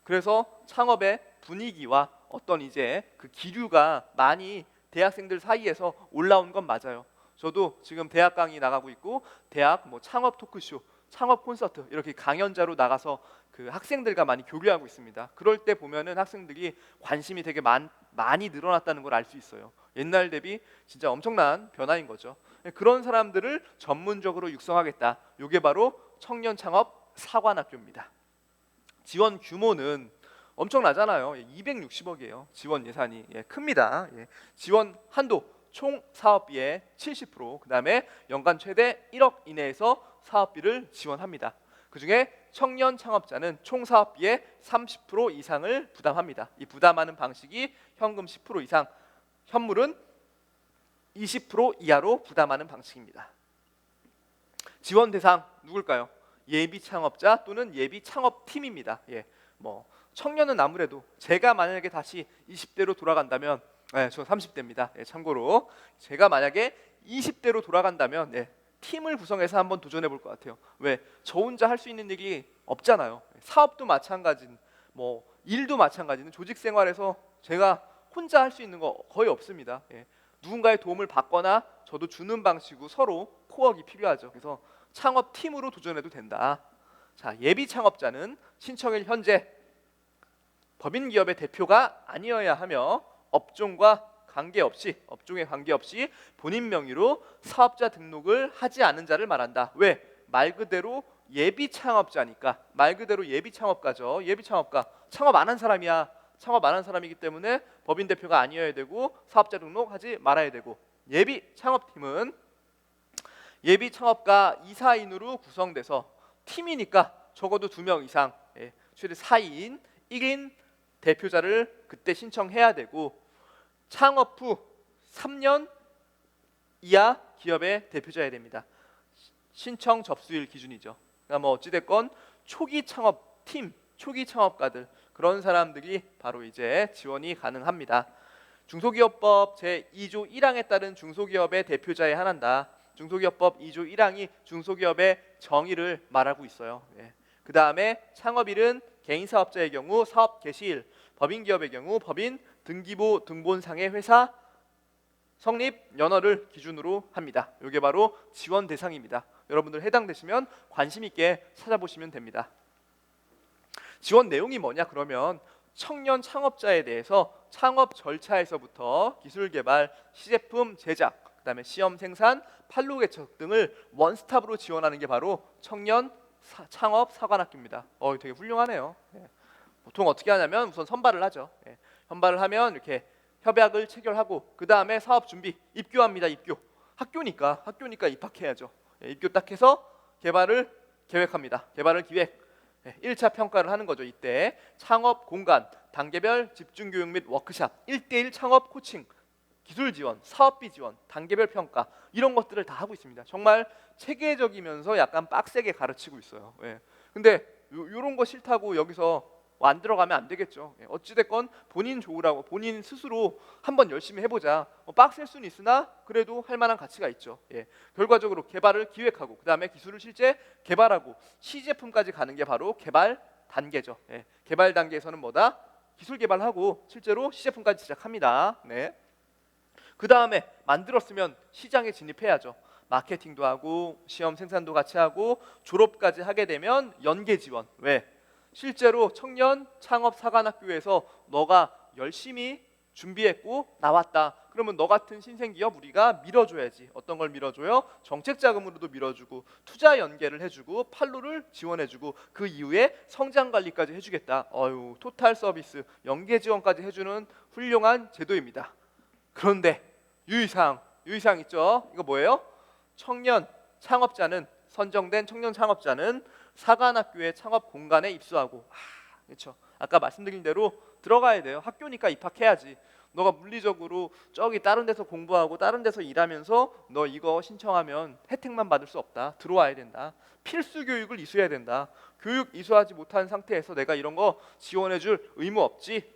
그래서 창업의 분위기와 어떤 이제 그 기류가 많이 대학생들 사이에서 올라온 건 맞아요. 저도 지금 대학 강의 나가고 있고 대학 뭐 창업 토크쇼, 창업 콘서트 이렇게 강연자로 나가서 그 학생들과 많이 교류하고 있습니다. 그럴 때 보면은 학생들이 관심이 되게 많이 늘어났다는 걸 알 수 있어요. 옛날 대비 진짜 엄청난 변화인 거죠. 그런 사람들을 전문적으로 육성하겠다. 이게 바로 청년 창업 사관학교입니다. 지원 규모는 엄청나잖아요. 260억이에요. 지원 예산이 큽니다. 지원 한도 총 사업비의 70%, 그 다음에 연간 최대 1억 이내에서 사업비를 지원합니다. 그 중에 청년 창업자는 총 사업비의 30% 이상을 부담합니다. 이 부담하는 방식이 현금 10% 이상, 현물은 20% 이하로 부담하는 방식입니다. 지원 대상 누굴까요? 예비 창업자 또는 예비 창업팀입니다. 뭐 청년은 아무래도 제가 만약에 다시 20대로 돌아간다면, 저 30대입니다. 참고로 제가 만약에 20대로 돌아간다면 팀을 구성해서 한번 도전해 볼 것 같아요. 왜? 저 혼자 할 수 있는 일이 없잖아요. 사업도 마찬가지는 뭐 일도 마찬가지는 조직 생활에서 제가 혼자 할 수 있는 거 거의 없습니다. 누군가의 도움을 받거나 저도 주는 방식으로 서로 코어가 필요하죠. 그래서 창업팀으로 도전해도 된다. 자, 예비 창업자는 신청일 현재 법인 기업의 대표가 아니어야 하며 업종에 관계없이 본인 명의로 사업자 등록을 하지 않은 자를 말한다. 왜? 말 그대로 예비 창업자니까. 말 그대로 예비 창업가죠. 예비 창업가. 창업 안 한 사람이야. 창업 안 한 사람이기 때문에 법인 대표가 아니어야 되고 사업자 등록하지 말아야 되고, 예비 창업팀은 예비 창업가 2사인으로 구성돼서 팀이니까 적어도 2명 이상, 최대 4인 1인 대표자를 그때 신청해야 되고, 창업 후 3년 이하 기업의 대표자여야 됩니다. 신청 접수일 기준이죠. 그러니까 뭐 어찌됐건 초기 창업팀, 초기 창업가들, 그런 사람들이 바로 이제 지원이 가능합니다. 중소기업법 제2조 1항에 따른 중소기업의 대표자에 한한다. 중소기업법 2조 1항이 중소기업의 정의를 말하고 있어요. 그 다음에 창업일은 개인사업자의 경우 사업 개시일, 법인기업의 경우 법인 등기부 등본상의 회사 성립 연월을 기준으로 합니다. 이게 바로 지원 대상입니다. 여러분들 해당되시면 관심 있게 찾아보시면 됩니다. 지원 내용이 뭐냐 그러면 청년 창업자에 대해서 창업 절차에서부터 기술 개발, 시제품 제작, 그다음에 시험 생산, 판로 개척 등을 원스톱으로 지원하는 게 바로 청년 창업 사관학교입니다. 되게 훌륭하네요. 보통 어떻게 하냐면 우선 선발을 하죠. 선발을 하면 이렇게 협약을 체결하고 그 다음에 사업 준비, 입교합니다. 입교. 학교니까 입학해야죠. 입교 딱 해서 개발을 계획합니다. 개발을 기획. 1차 평가를 하는 거죠. 이때 창업 공간, 단계별 집중 교육 및 워크샵, 1대1 창업 코칭 기술 지원, 사업비 지원, 단계별 평가 이런 것들을 다 하고 있습니다. 정말 체계적이면서 약간 빡세게 가르치고 있어요. 예. 근데 요런 거 싫다고 여기서 안 들어가면 안 되겠죠. 예. 어찌됐건 본인 좋으라고 본인 스스로 한번 열심히 해보자. 빡셀 수는 있으나 그래도 할 만한 가치가 있죠. 예. 결과적으로 개발을 기획하고 그 다음에 기술을 실제 개발하고 시제품까지 가는 게 바로 개발 단계죠. 예. 개발 단계에서는 뭐다? 기술 개발하고 실제로 시제품까지 시작합니다. 네. 그 다음에 만들었으면 시장에 진입해야죠. 마케팅도 하고 시험 생산도 같이 하고 졸업까지 하게 되면 연계 지원. 왜? 실제로 청년 창업 사관학교에서 너가 열심히 준비했고 나왔다. 그러면 너 같은 신생기업 우리가 밀어줘야지. 어떤 걸 밀어줘요? 정책 자금으로도 밀어주고 투자 연계를 해주고 판로를 지원해주고 그 이후에 성장 관리까지 해주겠다. 토탈 서비스 연계 지원까지 해주는 훌륭한 제도입니다. 그런데 유의사항 있죠? 이거 뭐예요? 청년 창업자는 선정된 청년 창업자는 사관학교의 창업 공간에 입소하고 그렇죠. 아까 말씀드린 대로 들어가야 돼요. 학교니까 입학해야지. 너가 물리적으로 저기 다른 데서 공부하고 다른 데서 일하면서 너 이거 신청하면 혜택만 받을 수 없다. 들어와야 된다. 필수 교육을 이수해야 된다. 교육 이수하지 못한 상태에서 내가 이런 거 지원해줄 의무 없지.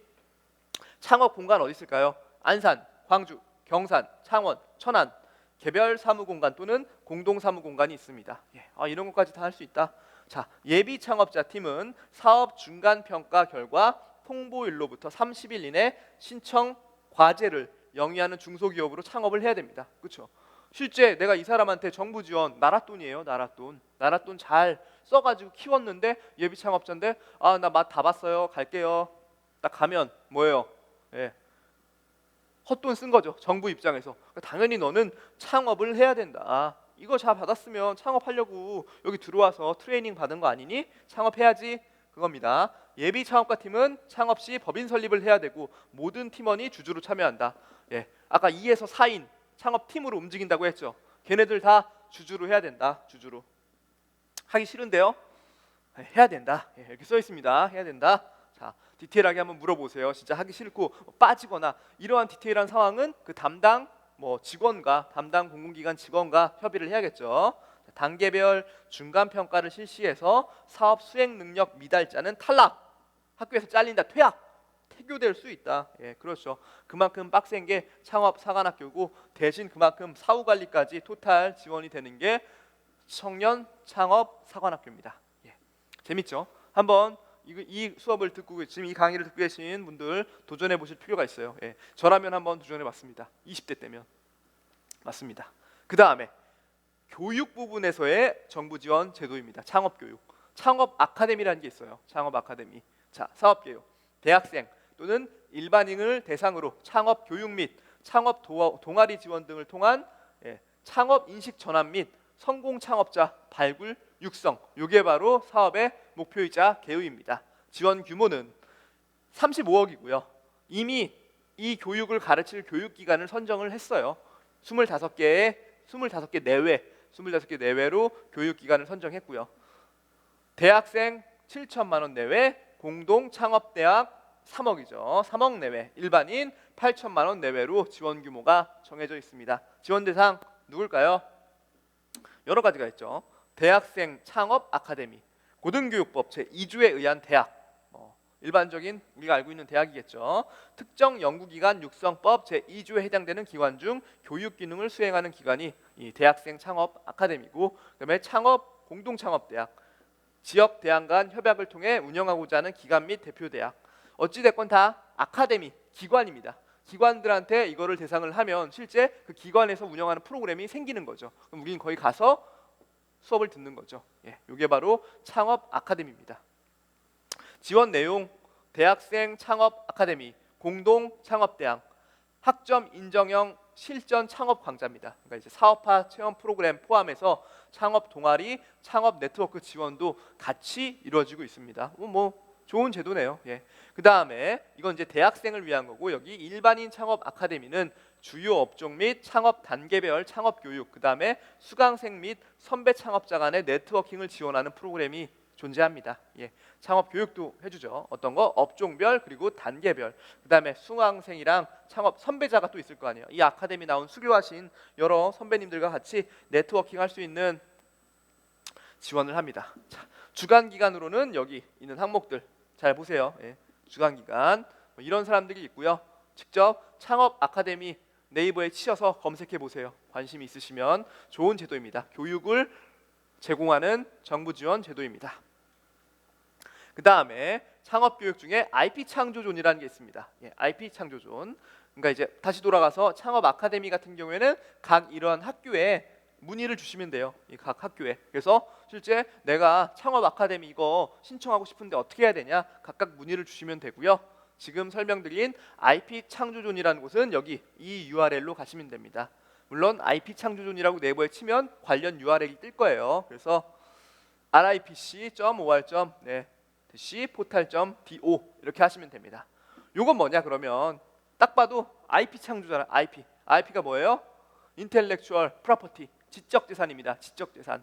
창업 공간 어디 있을까요? 안산, 광주, 경산, 창원, 천안 개별 사무공간 또는 공동 사무공간이 있습니다. 예. 이런 것까지 다 할 수 있다. 자, 예비 창업자 팀은 사업 중간 평가 결과 통보일로부터 30일 이내 신청 과제를 영위하는 중소기업으로 창업을 해야 됩니다. 그렇죠? 실제 내가 이 사람한테 정부 지원 나랏돈이에요. 나랏돈 잘 써가지고 키웠는데 예비 창업자인데 나 맛 다 봤어요. 갈게요. 딱 가면 뭐예요? 예. 헛돈 쓴 거죠. 정부 입장에서. 당연히 너는 창업을 해야 된다. 이거 잘 받았으면 창업하려고 여기 들어와서 트레이닝 받은 거 아니니? 창업해야지. 그겁니다. 예비 창업가 팀은 창업 시 법인 설립을 해야 되고 모든 팀원이 주주로 참여한다. 예. 아까 2에서 4인 창업팀으로 움직인다고 했죠. 걔네들 다 주주로 해야 된다. 주주로. 하기 싫은데요? 해야 된다. 예, 이렇게 써 있습니다. 해야 된다. 자, 디테일하게 한번 물어보세요. 진짜 하기 싫고 빠지거나 이러한 디테일한 상황은 그 담당 직원과 담당 공공기관 직원과 협의를 해야겠죠. 단계별 중간 평가를 실시해서 사업 수행 능력 미달자는 탈락, 학교에서 잘린다, 퇴교될 수 있다. 예, 그렇죠. 그만큼 빡센 게 창업 사관학교고 대신 그만큼 사후 관리까지 토탈 지원이 되는 게 청년 창업 사관학교입니다. 예, 재밌죠? 한번 이 수업을 듣고 지금 이 강의를 듣고 계신 분들 도전해 보실 필요가 있어요. 예, 저라면 한번 도전해 봤습니다. 20대 때면 맞습니다. 그 다음에 교육 부분에서의 정부 지원 제도입니다. 창업 교육, 창업 아카데미라는 게 있어요. 창업 아카데미. 자, 사업 교육, 대학생 또는 일반인을 대상으로 창업 교육 및 창업 동아리 지원 등을 통한 창업 인식 전환 및 성공 창업자 발굴 육성, 이게 바로 사업의 목표이자 계획입니다. 지원 규모는 35억이고요. 이미 이 교육을 가르칠 교육기관을 선정을 했어요. 25개 내외로 교육기관을 선정했고요. 대학생 7천만 원 내외, 공동 창업대학 3억이죠. 3억 내외, 일반인 8천만 원 내외로 지원 규모가 정해져 있습니다. 지원 대상 누굴까요? 여러 가지가 있죠. 대학생 창업 아카데미, 고등교육법 제2조에 의한 대학, 일반적인 우리가 알고 있는 대학이겠죠. 특정 연구기관 육성법 제2조에 해당되는 기관 중 교육 기능을 수행하는 기관이 이 대학생 창업 아카데미고, 그다음에 창업 공동창업대학, 지역 대학 간 협약을 통해 운영하고자 하는 기관 및 대표 대학. 어찌 됐건 다 아카데미 기관입니다. 기관들한테 이거를 대상을 하면 실제 그 기관에서 운영하는 프로그램이 생기는 거죠. 그럼 우리는 거기 가서 수업을 듣는 거죠. 예, 이게 바로 창업 아카데미입니다. 지원 내용: 대학생 창업 아카데미, 공동 창업대학, 학점 인정형 실전 창업 강좌입니다. 그러니까 이제 사업화 체험 프로그램 포함해서 창업 동아리, 창업 네트워크 지원도 같이 이루어지고 있습니다. 좋은 제도네요. 예. 그 다음에 이건 이제 대학생을 위한 거고, 여기 일반인 창업 아카데미는 주요 업종 및 창업 단계별 창업 교육, 그 다음에 수강생 및 선배 창업자 간의 네트워킹을 지원하는 프로그램이 존재합니다. 예, 창업 교육도 해주죠. 어떤 거? 업종별 그리고 단계별. 그다음에 수강생이랑 창업 선배자가 또 있을 거 아니에요. 이 아카데미 나온 수료하신 여러 선배님들과 같이 네트워킹할 수 있는 지원을 합니다. 자, 주간 기간으로는 여기 있는 항목들 잘 보세요. 예, 주간 기간 뭐 이런 사람들이 있고요. 직접 창업 아카데미 네이버에 치셔서 검색해 보세요. 관심이 있으시면 좋은 제도입니다. 교육을 제공하는 정부 지원 제도입니다. 그 다음에 창업 교육 중에 IP 창조존이라는 게 있습니다. 예, IP 창조존. 그러니까 이제 다시 돌아가서 창업 아카데미 같은 경우에는 각 이러한 학교에 문의를 주시면 돼요. 이 각 학교에. 그래서 실제 내가 창업 아카데미 이거 신청하고 싶은데 어떻게 해야 되냐? 각각 문의를 주시면 되고요. 지금 설명드린 IP 창조존이라는 곳은 여기 이 URL로 가시면 됩니다. 물론 IP 창조존이라고 네이버에 치면 관련 URL이 뜰 거예요. 그래서 ripc.or.portal.do 이렇게 하시면 됩니다. 요건 뭐냐 그러면 딱 봐도 IP 창조잖아. IP가 뭐예요? Intellectual Property, 지적 재산입니다. 지적 재산.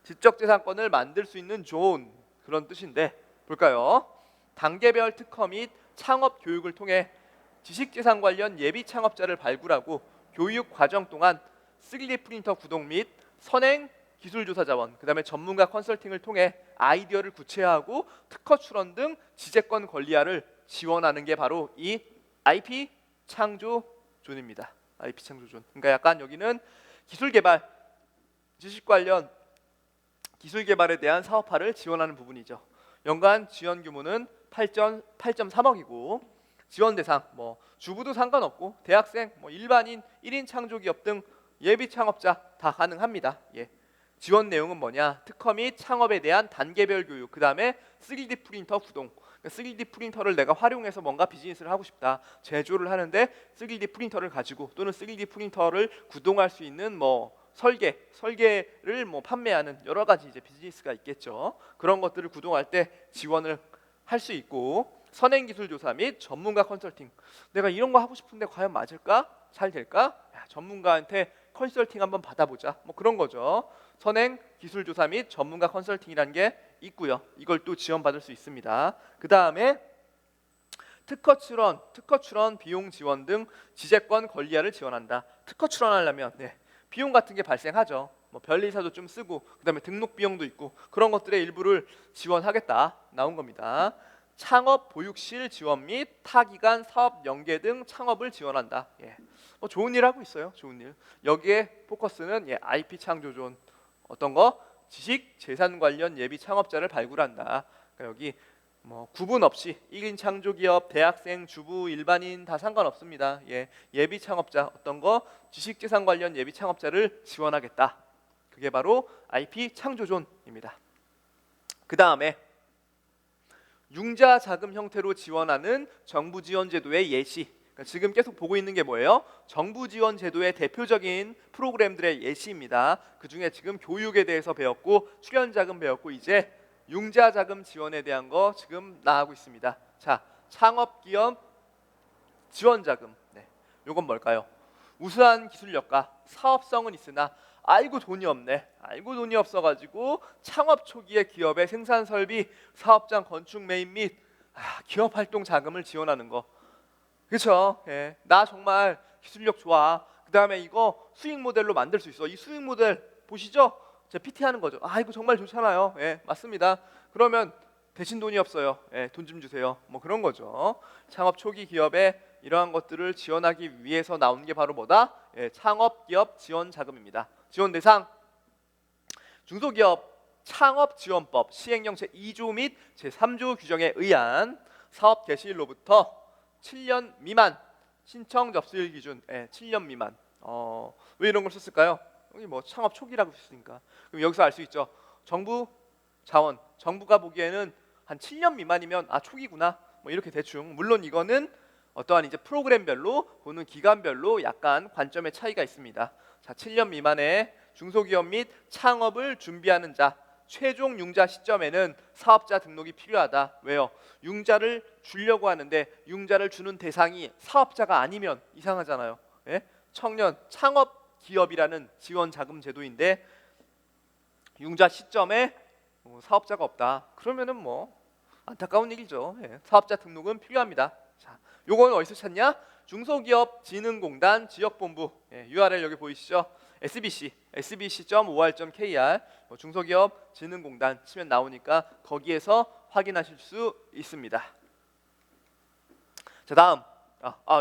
지적 재산권을 만들 수 있는 존 그런 뜻인데 볼까요? 단계별 특허 및 창업 교육을 통해 지식 재산 관련 예비 창업자를 발굴하고 교육 과정 동안 3D 프린터 구동 및 선행 기술조사 자원, 그다음에 전문가 컨설팅을 통해 아이디어를 구체화하고 특허 출원 등 지재권 권리화를 지원하는 게 바로 이 IP 창조존입니다. IP 창조존. 그러니까 약간 여기는 기술 개발, 지식 관련 기술 개발에 대한 사업화를 지원하는 부분이죠. 연간 지원 규모는 8.3억이고 지원 대상 뭐 주부도 상관없고 대학생, 뭐 일반인, 1인 창조기업 등 예비 창업자 다 가능합니다. 예. 지원 내용은 뭐냐? 특허 및 창업에 대한 단계별 교육, 그 다음에 3D 프린터 구동. 3D 프린터를 내가 활용해서 뭔가 비즈니스를 하고 싶다. 제조를 하는데 3D 프린터를 가지고 또는 3D 프린터를 구동할 수 있는 뭐 설계를 뭐 판매하는 여러 가지 이제 비즈니스가 있겠죠. 그런 것들을 구동할 때 지원을 할 수 있고 선행 기술 조사 및 전문가 컨설팅. 내가 이런 거 하고 싶은데 과연 맞을까? 잘 될까? 야, 전문가한테 컨설팅 한번 받아보자. 뭐 그런 거죠. 선행 기술 조사 및 전문가 컨설팅이라는 게 있고요. 이걸 또 지원받을 수 있습니다. 그 다음에 특허 출원 비용 지원 등 지재권 권리화를 지원한다. 특허 출원하려면 비용 같은 게 발생하죠. 뭐 변리사도 좀 쓰고 그다음에 등록 비용도 있고 그런 것들의 일부를 지원하겠다 나온 겁니다. 창업 보육실 지원 및 타기관 사업 연계 등 창업을 지원한다. 예. 뭐 좋은 일 하고 있어요. 좋은 일. 여기에 포커스는 IP 창조존 어떤 거 지식 재산 관련 예비 창업자를 발굴한다. 그러니까 여기 뭐 구분 없이 1인 창조기업, 대학생, 주부, 일반인 다 상관없습니다. 예비 창업자 어떤 거 지식 재산 관련 예비 창업자를 지원하겠다. 그게 바로 IP 창조존입니다. 그 다음에 융자 자금 형태로 지원하는 정부 지원 제도의 예시. 그러니까 지금 계속 보고 있는 게 뭐예요? 정부 지원 제도의 대표적인 프로그램들의 예시입니다. 그 중에 지금 교육에 대해서 배웠고 출연 자금 배웠고 이제 융자 자금 지원에 대한 거 지금 나가고 있습니다. 자, 창업 기업 지원 자금. 요건 뭘까요? 우수한 기술력과 사업성은 있으나 아이고 돈이 없네. 아이고 돈이 없어가지고 창업 초기에 기업의 생산 설비, 사업장 건축 매입 및 기업 활동 자금을 지원하는 거. 그렇죠? 나 정말 기술력 좋아. 그 다음에 이거 수익 모델로 만들 수 있어. 이 수익 모델 보시죠? 제가 PT 하는 거죠. 이거 정말 좋잖아요. 맞습니다. 그러면 대신 돈이 없어요. 돈 좀 주세요. 뭐 그런 거죠. 창업 초기 기업에 이러한 것들을 지원하기 위해서 나온 게 바로 뭐다? 창업 기업 지원 자금입니다. 지원 대상 중소기업 창업지원법 시행령 제2조 및 제3조 규정에 의한 사업 개시일로부터 7년 미만 신청 접수일 기준 7년 미만. 왜 이런 걸 썼을까요? 여기 뭐 창업 초기라고 했으니까. 그럼 여기서 알 수 있죠. 정부 자원, 정부가 보기에는 한 7년 미만이면 초기구나. 뭐 이렇게 대충. 물론 이거는 어떠한 이제 프로그램별로 보는 기간별로 약간 관점의 차이가 있습니다. 자, 7년 미만의 중소기업 및 창업을 준비하는 자 최종 융자 시점에는 사업자 등록이 필요하다. 왜요? 융자를 주려고 하는데 융자를 주는 대상이 사업자가 아니면 이상하잖아요. 청년 창업 기업이라는 지원 자금 제도인데 융자 시점에 사업자가 없다. 그러면은 뭐 안타까운 얘기죠. 예, 사업자 등록은 필요합니다. 자, 요건 어디서 찾냐? 중소기업진흥공단 지역본부, URL 여기 보이시죠? sbc.or.kr 중소기업진흥공단 치면 나오니까 거기에서 확인하실 수 있습니다. 자, 다음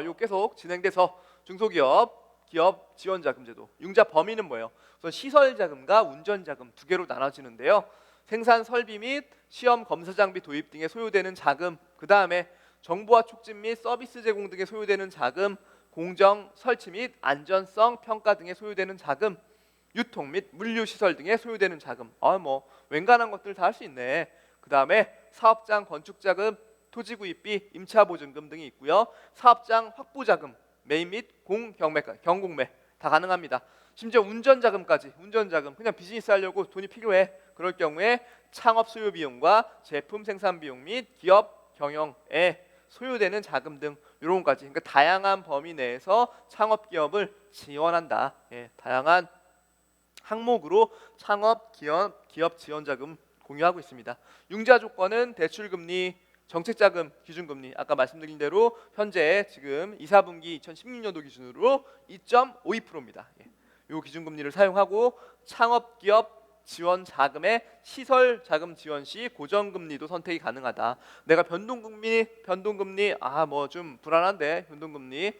요 계속 진행돼서 중소기업 기업 지원자금제도 융자 범위는 뭐예요? 우선 시설자금과 운전자금 두 개로 나눠지는데요. 생산 설비 및 시험 검사 장비 도입 등에 소요되는 자금, 그 다음에 정보화 촉진 및 서비스 제공 등에 소요되는 자금, 공정 설치 및 안전성 평가 등에 소요되는 자금, 유통 및 물류 시설 등에 소요되는 자금. 뭐 웬간한 것들 다 할 수 있네. 그 다음에 사업장 건축 자금, 토지 구입비, 임차 보증금 등이 있고요. 사업장 확보 자금, 매입 및 경공매 다 가능합니다. 심지어 운전 자금까지. 운전 자금 그냥 비즈니스 하려고 돈이 필요해. 그럴 경우에 창업 수요 비용과 제품 생산 비용 및 기업 경영에 소요되는 자금 등 이런 것까지. 그러니까 다양한 범위 내에서 창업 기업을 지원한다. 다양한 항목으로 창업 기업 지원 자금 공유하고 있습니다. 융자 조건은 대출 금리, 정책 자금 기준금리 아까 말씀드린 대로 현재 지금 2, 4분기 2016년도 기준으로 2.52%입니다. 이 기준금리를 사용하고 창업기업 지원 자금의 시설 자금 지원 시 고정금리도 선택이 가능하다. 내가 변동금리 뭐 좀 불안한데 변동금리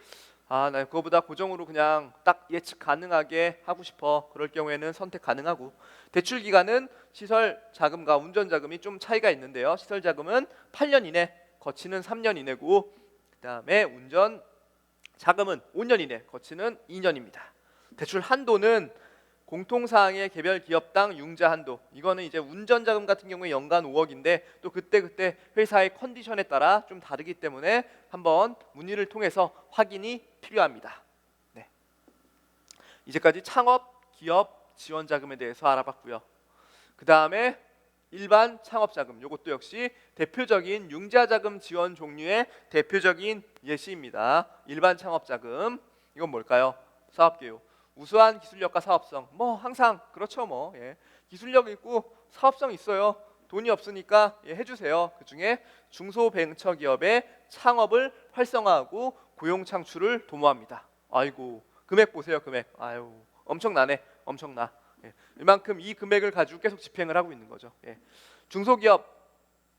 나 그거보다 고정으로 그냥 딱 예측 가능하게 하고 싶어. 그럴 경우에는 선택 가능하고 대출 기간은 시설 자금과 운전 자금이 좀 차이가 있는데요. 시설 자금은 8년 이내, 거치는 3년 이내고 그다음에 운전 자금은 5년 이내, 거치는 2년입니다. 대출 한도는 공통사항의 개별 기업당 융자 한도. 이거는 이제 운전 자금 같은 경우에 연간 5억인데 또 그때 회사의 컨디션에 따라 좀 다르기 때문에 한번 문의를 통해서 확인이 필요합니다. 네. 이제까지 창업 기업 지원 자금에 대해서 알아봤고요. 그 다음에 일반 창업 자금. 이것도 역시 대표적인 융자 자금 지원 종류의 대표적인 예시입니다. 일반 창업 자금. 이건 뭘까요? 사업 개요. 우수한 기술력과 사업성. 뭐 항상 그렇죠 뭐. 기술력 있고 사업성 있어요. 돈이 없으니까 해주세요. 그중에 중소벤처기업의 창업을 활성화하고 고용 창출을 도모합니다. 아이고 금액 보세요. 금액. 아유 엄청나네. 엄청나. 이만큼 이 금액을 가지고 계속 집행을 하고 있는 거죠. 중소기업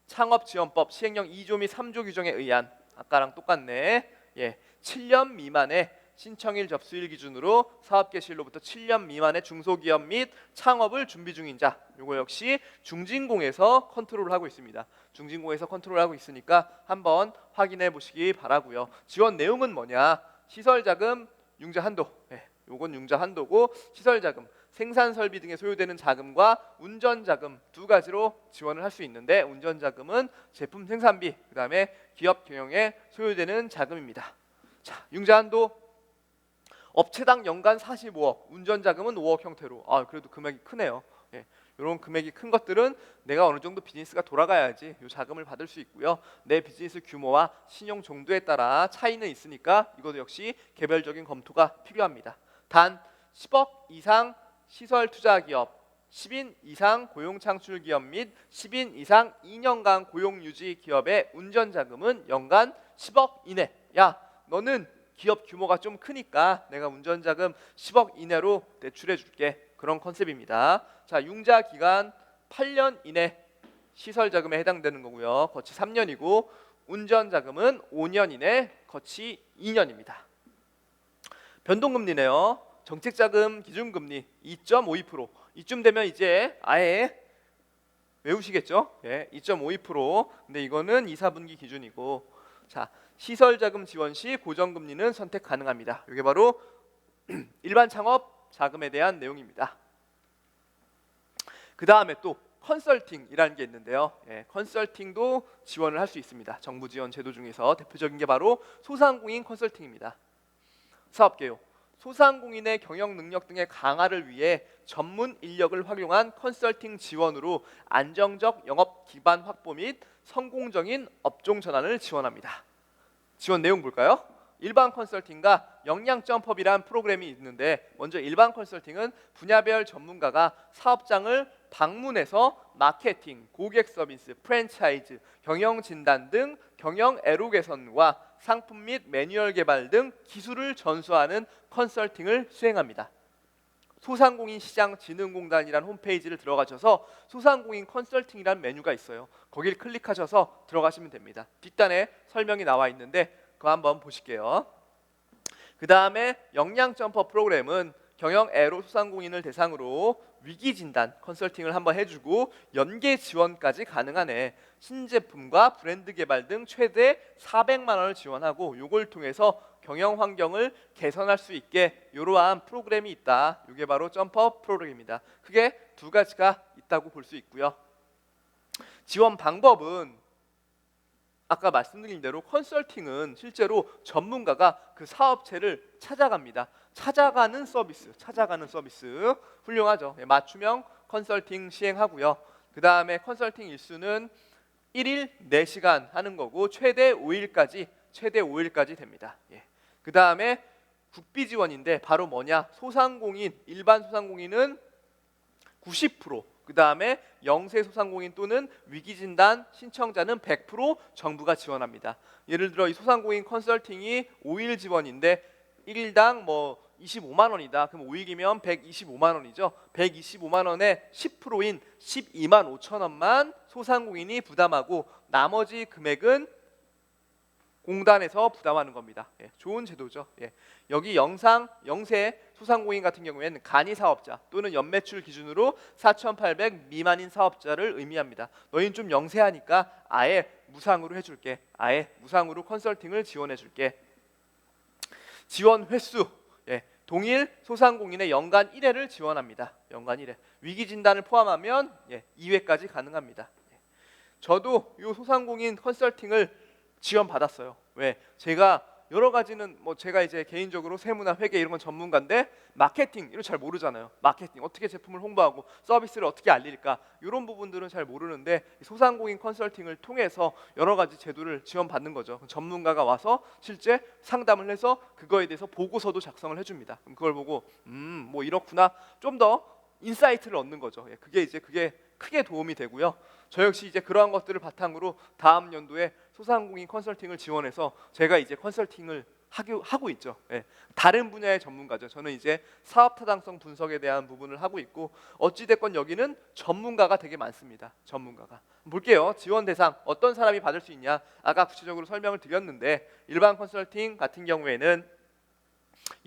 창업지원법 시행령 2조 및 3조 규정에 의한 아까랑 똑같네. 7년 미만의 신청일 접수일 기준으로 사업 개시일로부터 7년 미만의 중소기업 및 창업을 준비 중인 자, 이거 역시 중진공에서 컨트롤을 하고 있습니다. 중진공에서 컨트롤하고 있으니까 한번 확인해 보시기 바라고요. 지원 내용은 뭐냐? 시설자금 융자 한도, 요건 융자 한도고 시설자금, 생산설비 등에 소요되는 자금과 운전자금 두 가지로 지원을 할 수 있는데 운전자금은 제품 생산비, 그 다음에 기업 경영에 소요되는 자금입니다. 자, 융자 한도 업체당 연간 45억, 운전자금은 5억 형태로. 그래도 금액이 크네요. 이런 금액이 큰 것들은 내가 어느 정도 비즈니스가 돌아가야지 이 자금을 받을 수 있고요. 내 비즈니스 규모와 신용 정도에 따라 차이는 있으니까 이것도 역시 개별적인 검토가 필요합니다. 단 10억 이상 시설 투자 기업, 10인 이상 고용 창출 기업 및 10인 이상 2년간 고용 유지 기업의 운전자금은 연간 10억 이내. 야, 너는 기업 규모가 좀 크니까 내가 운전자금 10억 이내로 대출해 줄게. 그런 컨셉입니다. 자, 융자 기간 8년 이내 시설자금에 해당되는 거고요. 거치 3년이고 운전자금은 5년 이내 거치 2년입니다. 변동금리네요. 정책자금 기준금리 2.52%. 이쯤 되면 이제 아예 외우시겠죠? 2.52%. 근데 이거는 2, 4분기 기준이고 자, 시설자금 지원 시 고정금리는 선택 가능합니다. 이게 바로 일반 창업 자금에 대한 내용입니다. 그 다음에 또 컨설팅이라는 게 있는데요. 컨설팅도 지원을 할 수 있습니다. 정부 지원 제도 중에서 대표적인 게 바로 소상공인 컨설팅입니다. 사업개요. 소상공인의 경영 능력 등의 강화를 위해 전문 인력을 활용한 컨설팅 지원으로 안정적 영업 기반 확보 및 성공적인 업종 전환을 지원합니다. 지원 내용 볼까요? 일반 컨설팅과 역량 점프업이라는 프로그램이 있는데, 먼저 일반 컨설팅은 분야별 전문가가 사업장을 방문해서 마케팅, 고객 서비스, 프랜차이즈, 경영 진단 등 경영 애로 개선과 상품 및 매뉴얼 개발 등 기술을 전수하는 컨설팅을 수행합니다. 소상공인시장진흥공단이라는 홈페이지를 들어가셔서 소상공인 컨설팅이라는 메뉴가 있어요. 거길 클릭하셔서 들어가시면 됩니다. 뒷단에 설명이 나와 있는데 그거 한번 보실게요. 그 다음에 역량 점퍼 프로그램은 경영 애로 소상공인을 대상으로 위기 진단 컨설팅을 한번 해주고 연계 지원까지 가능하네. 신제품과 브랜드 개발 등 최대 400만 원을 지원하고 요걸 통해서 경영 환경을 개선할 수 있게 이러한 프로그램이 있다. 이게 바로 점퍼 프로그램입니다. 크게 두 가지가 있다고 볼 수 있고요. 지원 방법은 아까 말씀드린 대로 컨설팅은 실제로 전문가가 그 사업체를 찾아갑니다. 찾아가는 서비스 훌륭하죠. 맞춤형 컨설팅 시행하고요. 그 다음에 컨설팅 일수는 1일 4시간 하는 거고 최대 5일까지 됩니다. 그 다음에 국비 지원인데 바로 뭐냐? 일반 소상공인은 90%, 그 다음에 영세 소상공인 또는 위기진단 신청자는 100% 정부가 지원합니다. 예를 들어 이 소상공인 컨설팅이 5일 지원인데 1일당 뭐 25만 원이다. 그럼 5일이면 125만 원이죠. 125만 원의 10%인 12만 5천 원만 소상공인이 부담하고 나머지 금액은 공단에서 부담하는 겁니다. 좋은 제도죠. 여기 영세 소상공인 같은 경우에는 간이 사업자 또는 연매출 기준으로 4,800 미만인 사업자를 의미합니다. 너희는 좀 영세하니까 아예 무상으로 해줄게. 아예 무상으로 컨설팅을 지원해줄게. 지원 횟수 동일 소상공인의 연간 1회를 지원합니다. 연간 1회. 위기 진단을 포함하면 2회까지 가능합니다. 저도 이 소상공인 컨설팅을 지원받았어요. 왜? 제가 여러 가지는 제가 이제 개인적으로 세무나 회계 이런 건 전문가인데 마케팅 이런 잘 모르잖아요. 마케팅 어떻게 제품을 홍보하고 서비스를 어떻게 알릴까 이런 부분들은 잘 모르는데 소상공인 컨설팅을 통해서 여러 가지 제도를 지원받는 거죠. 전문가가 와서 실제 상담을 해서 그거에 대해서 보고서도 작성을 해줍니다. 그럼 그걸 보고 뭐 이렇구나 좀 더 인사이트를 얻는 거죠. 그게 크게 도움이 되고요. 저 역시 이제 그러한 것들을 바탕으로 다음 연도에 소상공인 컨설팅을 지원해서 제가 이제 컨설팅을 하고 있죠. 다른 분야의 전문가죠. 저는 이제 사업 타당성 분석에 대한 부분을 하고 있고 어찌 됐건 여기는 전문가가 되게 많습니다. 전문가가. 볼게요. 지원 대상 어떤 사람이 받을 수 있냐? 아까 구체적으로 설명을 드렸는데 일반 컨설팅 같은 경우에는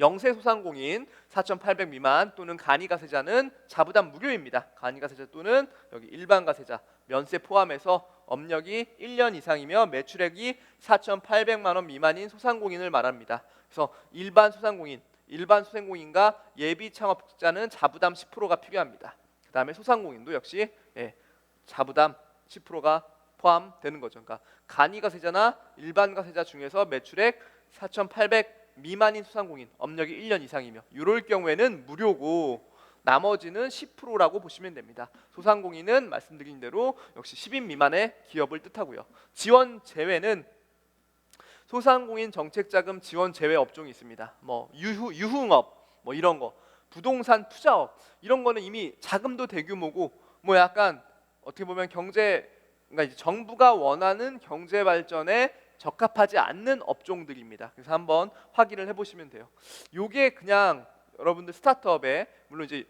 영세 소상공인 4,800 미만 또는 간이가세자는 자부담 무료입니다. 간이가세자 또는 여기 일반 가세자 면세 포함해서 업력이 1년 이상이며 매출액이 4,800만 원 미만인 소상공인을 말합니다. 그래서 일반 소상공인과 예비 창업자는 자부담 10%가 필요합니다. 그 다음에 소상공인도 역시 자부담 10%가 포함되는 거죠. 그러니까 간이가세자나 일반 가세자 중에서 매출액 4,800 미만인 소상공인 업력이 1년 이상이며 이럴 경우에는 무료고 나머지는 10%라고 보시면 됩니다. 소상공인은 말씀드린 대로 역시 10인 미만의 기업을 뜻하고요. 지원 제외는 소상공인 정책자금 지원 제외 업종이 있습니다. 유흥업 이런 거, 부동산 투자업 이런 거는 이미 자금도 대규모고 약간 어떻게 보면 그러니까 이제 정부가 원하는 경제 발전에 적합하지 않는 업종들입니다. 그래서 한번 확인을 해보시면 돼요. 요게 그냥 여러분들 스타트업에 물론 이제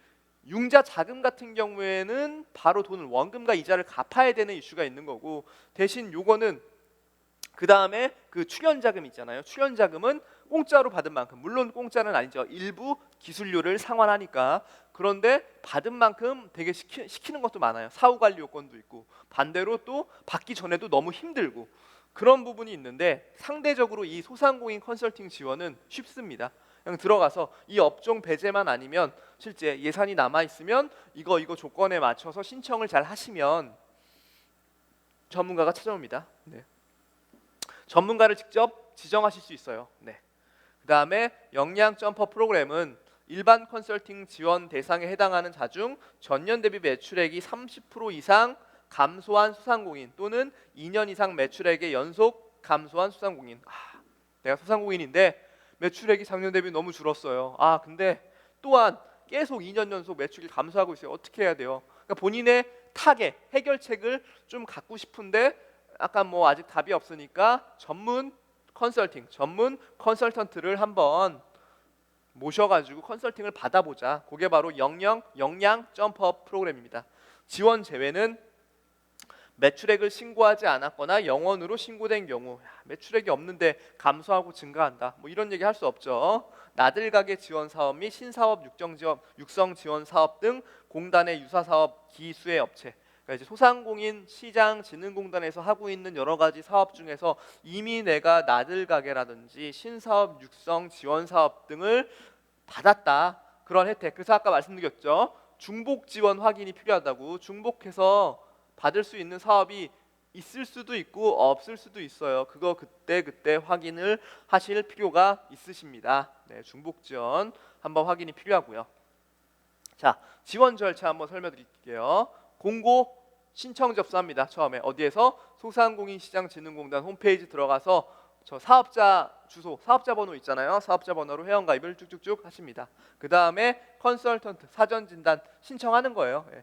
융자 자금 같은 경우에는 바로 돈을 원금과 이자를 갚아야 되는 이슈가 있는 거고 대신 요거는 그 다음에 그 출연 자금 있잖아요. 출연 자금은 공짜로 받은 만큼 물론 공짜는 아니죠. 일부 기술료를 상환하니까 그런데 받은 만큼 되게 시키는 것도 많아요. 사후관리 요건도 있고 반대로 또 받기 전에도 너무 힘들고 그런 부분이 있는데 상대적으로 이 소상공인 컨설팅 지원은 쉽습니다. 그냥 들어가서 이 업종 배제만 아니면 실제 예산이 남아 있으면 이거 조건에 맞춰서 신청을 잘 하시면 전문가가 찾아옵니다. 전문가를 직접 지정하실 수 있어요. 그 다음에 역량 점퍼 프로그램은 일반 컨설팅 지원 대상에 해당하는 자 중 전년 대비 매출액이 30% 이상 감소한 소상공인 또는 2년 이상 매출액의 연속 감소한 소상공인 내가 소상공인인데 매출액이 작년 대비 너무 줄었어요. 근데 또한 계속 2년 연속 매출이 감소하고 있어요. 어떻게 해야 돼요? 그러니까 본인의 타겟, 해결책을 좀 갖고 싶은데 아까 뭐 아직 답이 없으니까 전문 컨설턴트를 한번 모셔가지고 컨설팅을 받아보자. 그게 바로 역량 점프업 프로그램입니다. 지원 제외는 매출액을 신고하지 않았거나 영원으로 신고된 경우, 매출액이 없는데 감소하고 증가한다, 뭐 이런 얘기 할 수 없죠. 나들가게 지원 사업 및 신사업 육성 지원 사업 등 공단의 유사 사업 기수의 업체, 그러니까 이제 소상공인 시장진흥공단에서 하고 있는 여러 가지 사업 중에서 이미 내가 나들가게라든지 신사업 육성 지원 사업 등을 받았다, 그런 혜택. 그래서 아까 말씀드렸죠. 중복 지원 확인이 필요하다고. 중복해서 받을 수 있는 사업이 있을 수도 있고 없을 수도 있어요. 그거 그때 확인을 하실 필요가 있으십니다. 네, 중복 지원 한번 확인이 필요하고요. 자, 지원 절차 한번 설명드릴게요. 공고 신청 접수합니다. 처음에 어디에서? 소상공인시장진흥공단 홈페이지 들어가서 저 사업자 주소, 사업자 번호 있잖아요. 사업자 번호로 회원가입을 쭉쭉쭉 하십니다. 그 다음에 컨설턴트 사전 진단 신청하는 거예요. 예,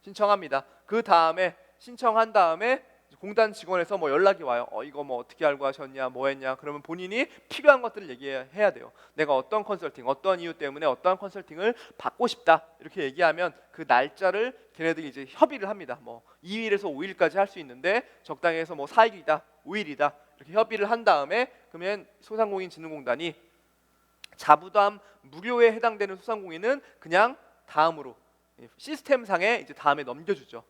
신청합니다. 그 다음에 신청한 다음에 공단 직원에서 뭐 연락이 와요. 이거 뭐 어떻게 알고 하셨냐, 뭐 했냐. 그러면 본인이 필요한 것들을 얘기해야 돼요. 내가 어떤 컨설팅, 어떤 이유 때문에 어떠한 컨설팅을 받고 싶다, 이렇게 얘기하면 그 날짜를 걔네들이 이제 협의를 합니다. 뭐 2일에서 5일까지 할 수 있는데 적당히 해서 뭐 4일이다, 5일이다 이렇게 협의를 한 다음에 그러면 소상공인진흥공단이 자부담 무료에 해당되는 소상공인은 그냥 다음으로 시스템상에 이제 다음에 넘겨주죠.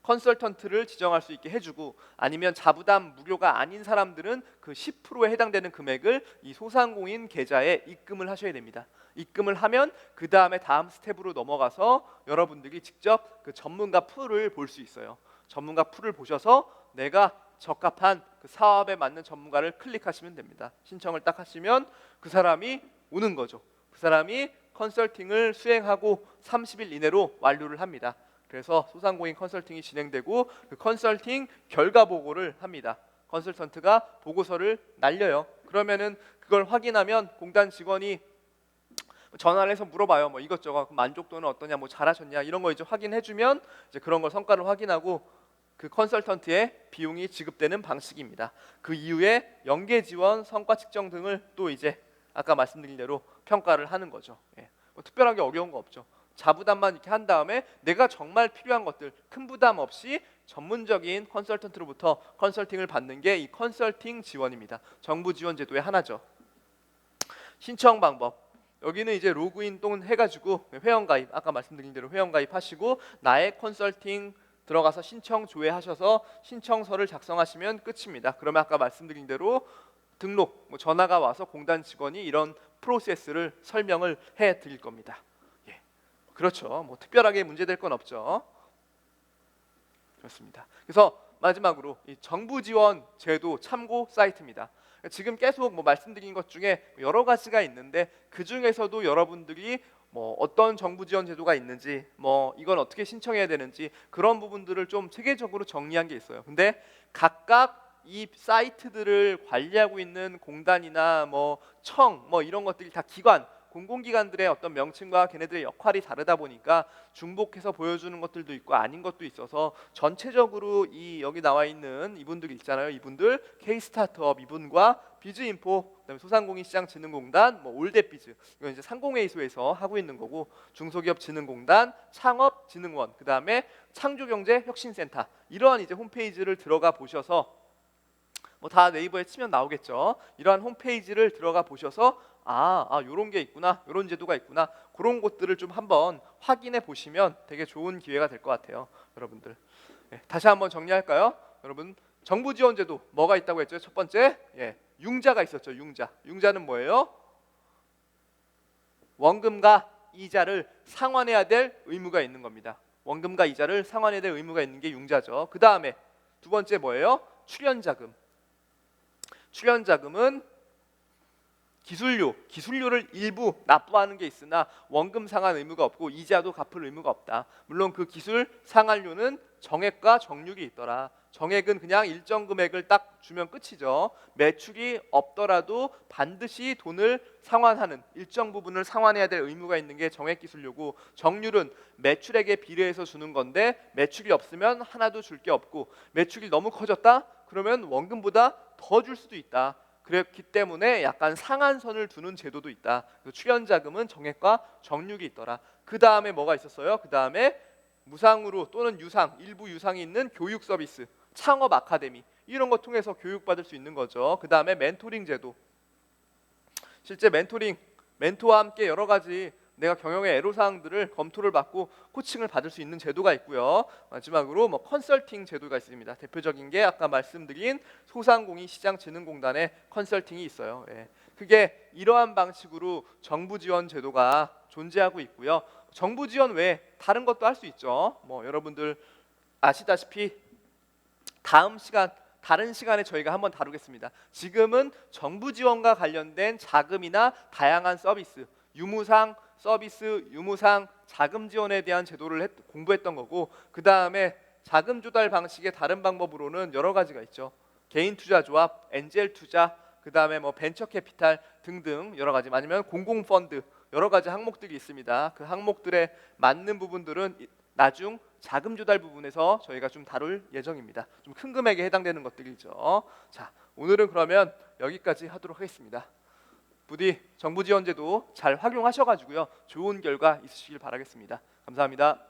컨설턴트를 지정할 수 있게 해주고, 아니면 자부담 무료가 아닌 사람들은 그 10%에 해당되는 금액을 이 소상공인 계좌에 입금을 하셔야 됩니다. 입금을 하면 그 다음에 다음 스텝으로 넘어가서 여러분들이 직접 그 전문가 풀을 볼 수 있어요. 전문가 풀을 보셔서 내가 적합한 그 사업에 맞는 전문가를 클릭하시면 됩니다. 신청을 딱 하시면 그 사람이 오는 거죠. 그 사람이 컨설팅을 수행하고 30일 이내로 완료를 합니다. 그래서 소상공인 컨설팅이 진행되고 그 컨설팅 결과 보고를 합니다. 컨설턴트가 보고서를 날려요. 그러면은 그걸 확인하면 공단 직원이 전화를 해서 물어봐요. 뭐 이것저것 만족도는 어떠냐, 뭐 잘하셨냐, 이런 거 이제 확인해주면 이제 그런 걸 성과를 확인하고 그 컨설턴트의 비용이 지급되는 방식입니다. 그 이후에 연계 지원, 성과 측정 등을 또 이제 아까 말씀드린 대로 평가를 하는 거죠. 예. 뭐 특별하게 어려운 거 없죠. 자부담만 이렇게 한 다음에 내가 정말 필요한 것들 큰 부담 없이 전문적인 컨설턴트로부터 컨설팅을 받는 게 이 컨설팅 지원입니다. 정부 지원 제도의 하나죠. 신청 방법. 여기는 이제 로그인 또는 해가지고 회원가입, 아까 말씀드린 대로 회원가입하시고 나의 컨설팅 들어가서 신청 조회하셔서 신청서를 작성하시면 끝입니다. 그러면 아까 말씀드린 대로 등록, 뭐 전화가 와서 공단 직원이 이런 프로세스를 설명을 해 드릴 겁니다. 예. 그렇죠. 뭐 특별하게 문제될 건 없죠. 그렇습니다. 그래서 마지막으로 이 정부 지원 제도 참고 사이트입니다. 지금 계속 뭐 말씀드린 것 중에 여러 가지가 있는데 그 중에서도 여러분들이 뭐 어떤 정부 지원 제도가 있는지, 뭐 이건 어떻게 신청해야 되는지 그런 부분들을 좀 체계적으로 정리한 게 있어요. 근데 각각 이 사이트들을 관리하고 있는 공단이나 뭐 청, 뭐 이런 것들이 다 기관, 공공기관들의 어떤 명칭과 걔네들의 역할이 다르다 보니까 중복해서 보여주는 것들도 있고 아닌 것도 있어서 전체적으로 이 여기 나와 있는 이분들 있잖아요. 이분들 K-스타트업 이분과 비즈인포, 그다음에 소상공인시장진흥공단, 뭐 올댓비즈, 이건 이제 상공회의소에서 하고 있는 거고, 중소기업진흥공단, 창업진흥원, 그다음에 창조경제혁신센터, 이러한 이제 홈페이지를 들어가 보셔서 뭐 다 네이버에 치면 나오겠죠. 이러한 홈페이지를 들어가 보셔서 요런 게 있구나, 요런 제도가 있구나, 그런 것들을 좀 한번 확인해 보시면 되게 좋은 기회가 될 것 같아요. 여러분들, 다시 한번 정리할까요? 여러분, 정부 지원 제도 뭐가 있다고 했죠? 첫 번째, 융자가 있었죠. 융자는 뭐예요? 원금과 이자를 상환해야 될 의무가 있는 겁니다. 원금과 이자를 상환해야 될 의무가 있는 게 융자죠. 그 다음에 두 번째 뭐예요? 출연자금. 출연자금은 기술료를 일부 납부하는 게 있으나 원금 상환 의무가 없고 이자도 갚을 의무가 없다. 물론 그 기술 상환료는 정액과 정률이 있더라. 정액은 그냥 일정 금액을 딱 주면 끝이죠. 매출이 없더라도 반드시 돈을 상환하는, 일정 부분을 상환해야 될 의무가 있는 게 정액기술료고, 정률은 매출액에 비례해서 주는 건데 매출이 없으면 하나도 줄 게 없고, 매출이 너무 커졌다? 그러면 원금보다 더 줄 수도 있다. 그렇기 때문에 약간 상한선을 두는 제도도 있다. 그래서 출연자금은 정액과 정률이 있더라. 그 다음에 뭐가 있었어요? 그 다음에 무상으로 또는 유상, 일부 유상이 있는 교육 서비스, 창업 아카데미, 이런 거 통해서 교육받을 수 있는 거죠. 그 다음에 멘토링 제도. 실제 멘토와 함께 여러 가지 내가 경영의 애로사항들을 검토를 받고 코칭을 받을 수 있는 제도가 있고요. 마지막으로 컨설팅 제도가 있습니다. 대표적인 게 아까 말씀드린 소상공인시장진흥공단의 컨설팅이 있어요. 예. 그게 이러한 방식으로 정부 지원 제도가 존재하고 있고요. 정부 지원 외에 다른 것도 할 수 있죠. 여러분들 아시다시피 다른 시간에 저희가 한번 다루겠습니다. 지금은 정부 지원과 관련된 자금이나 다양한 서비스, 유무상 서비스, 유무상 자금 지원에 대한 제도를 공부했던 거고, 그 다음에 자금 조달 방식의 다른 방법으로는 여러 가지가 있죠. 개인 투자 조합, 엔젤 투자, 그 다음에 벤처 캐피탈 등등 여러 가지, 아니면 공공 펀드, 여러 가지 항목들이 있습니다. 그 항목들에 맞는 부분들은 나중 자금 조달 부분에서 저희가 좀 다룰 예정입니다. 좀 큰 금액에 해당되는 것들이죠. 자, 오늘은 그러면 여기까지 하도록 하겠습니다. 부디 정부 지원제도 잘 활용하셔가지고요, 좋은 결과 있으시길 바라겠습니다. 감사합니다.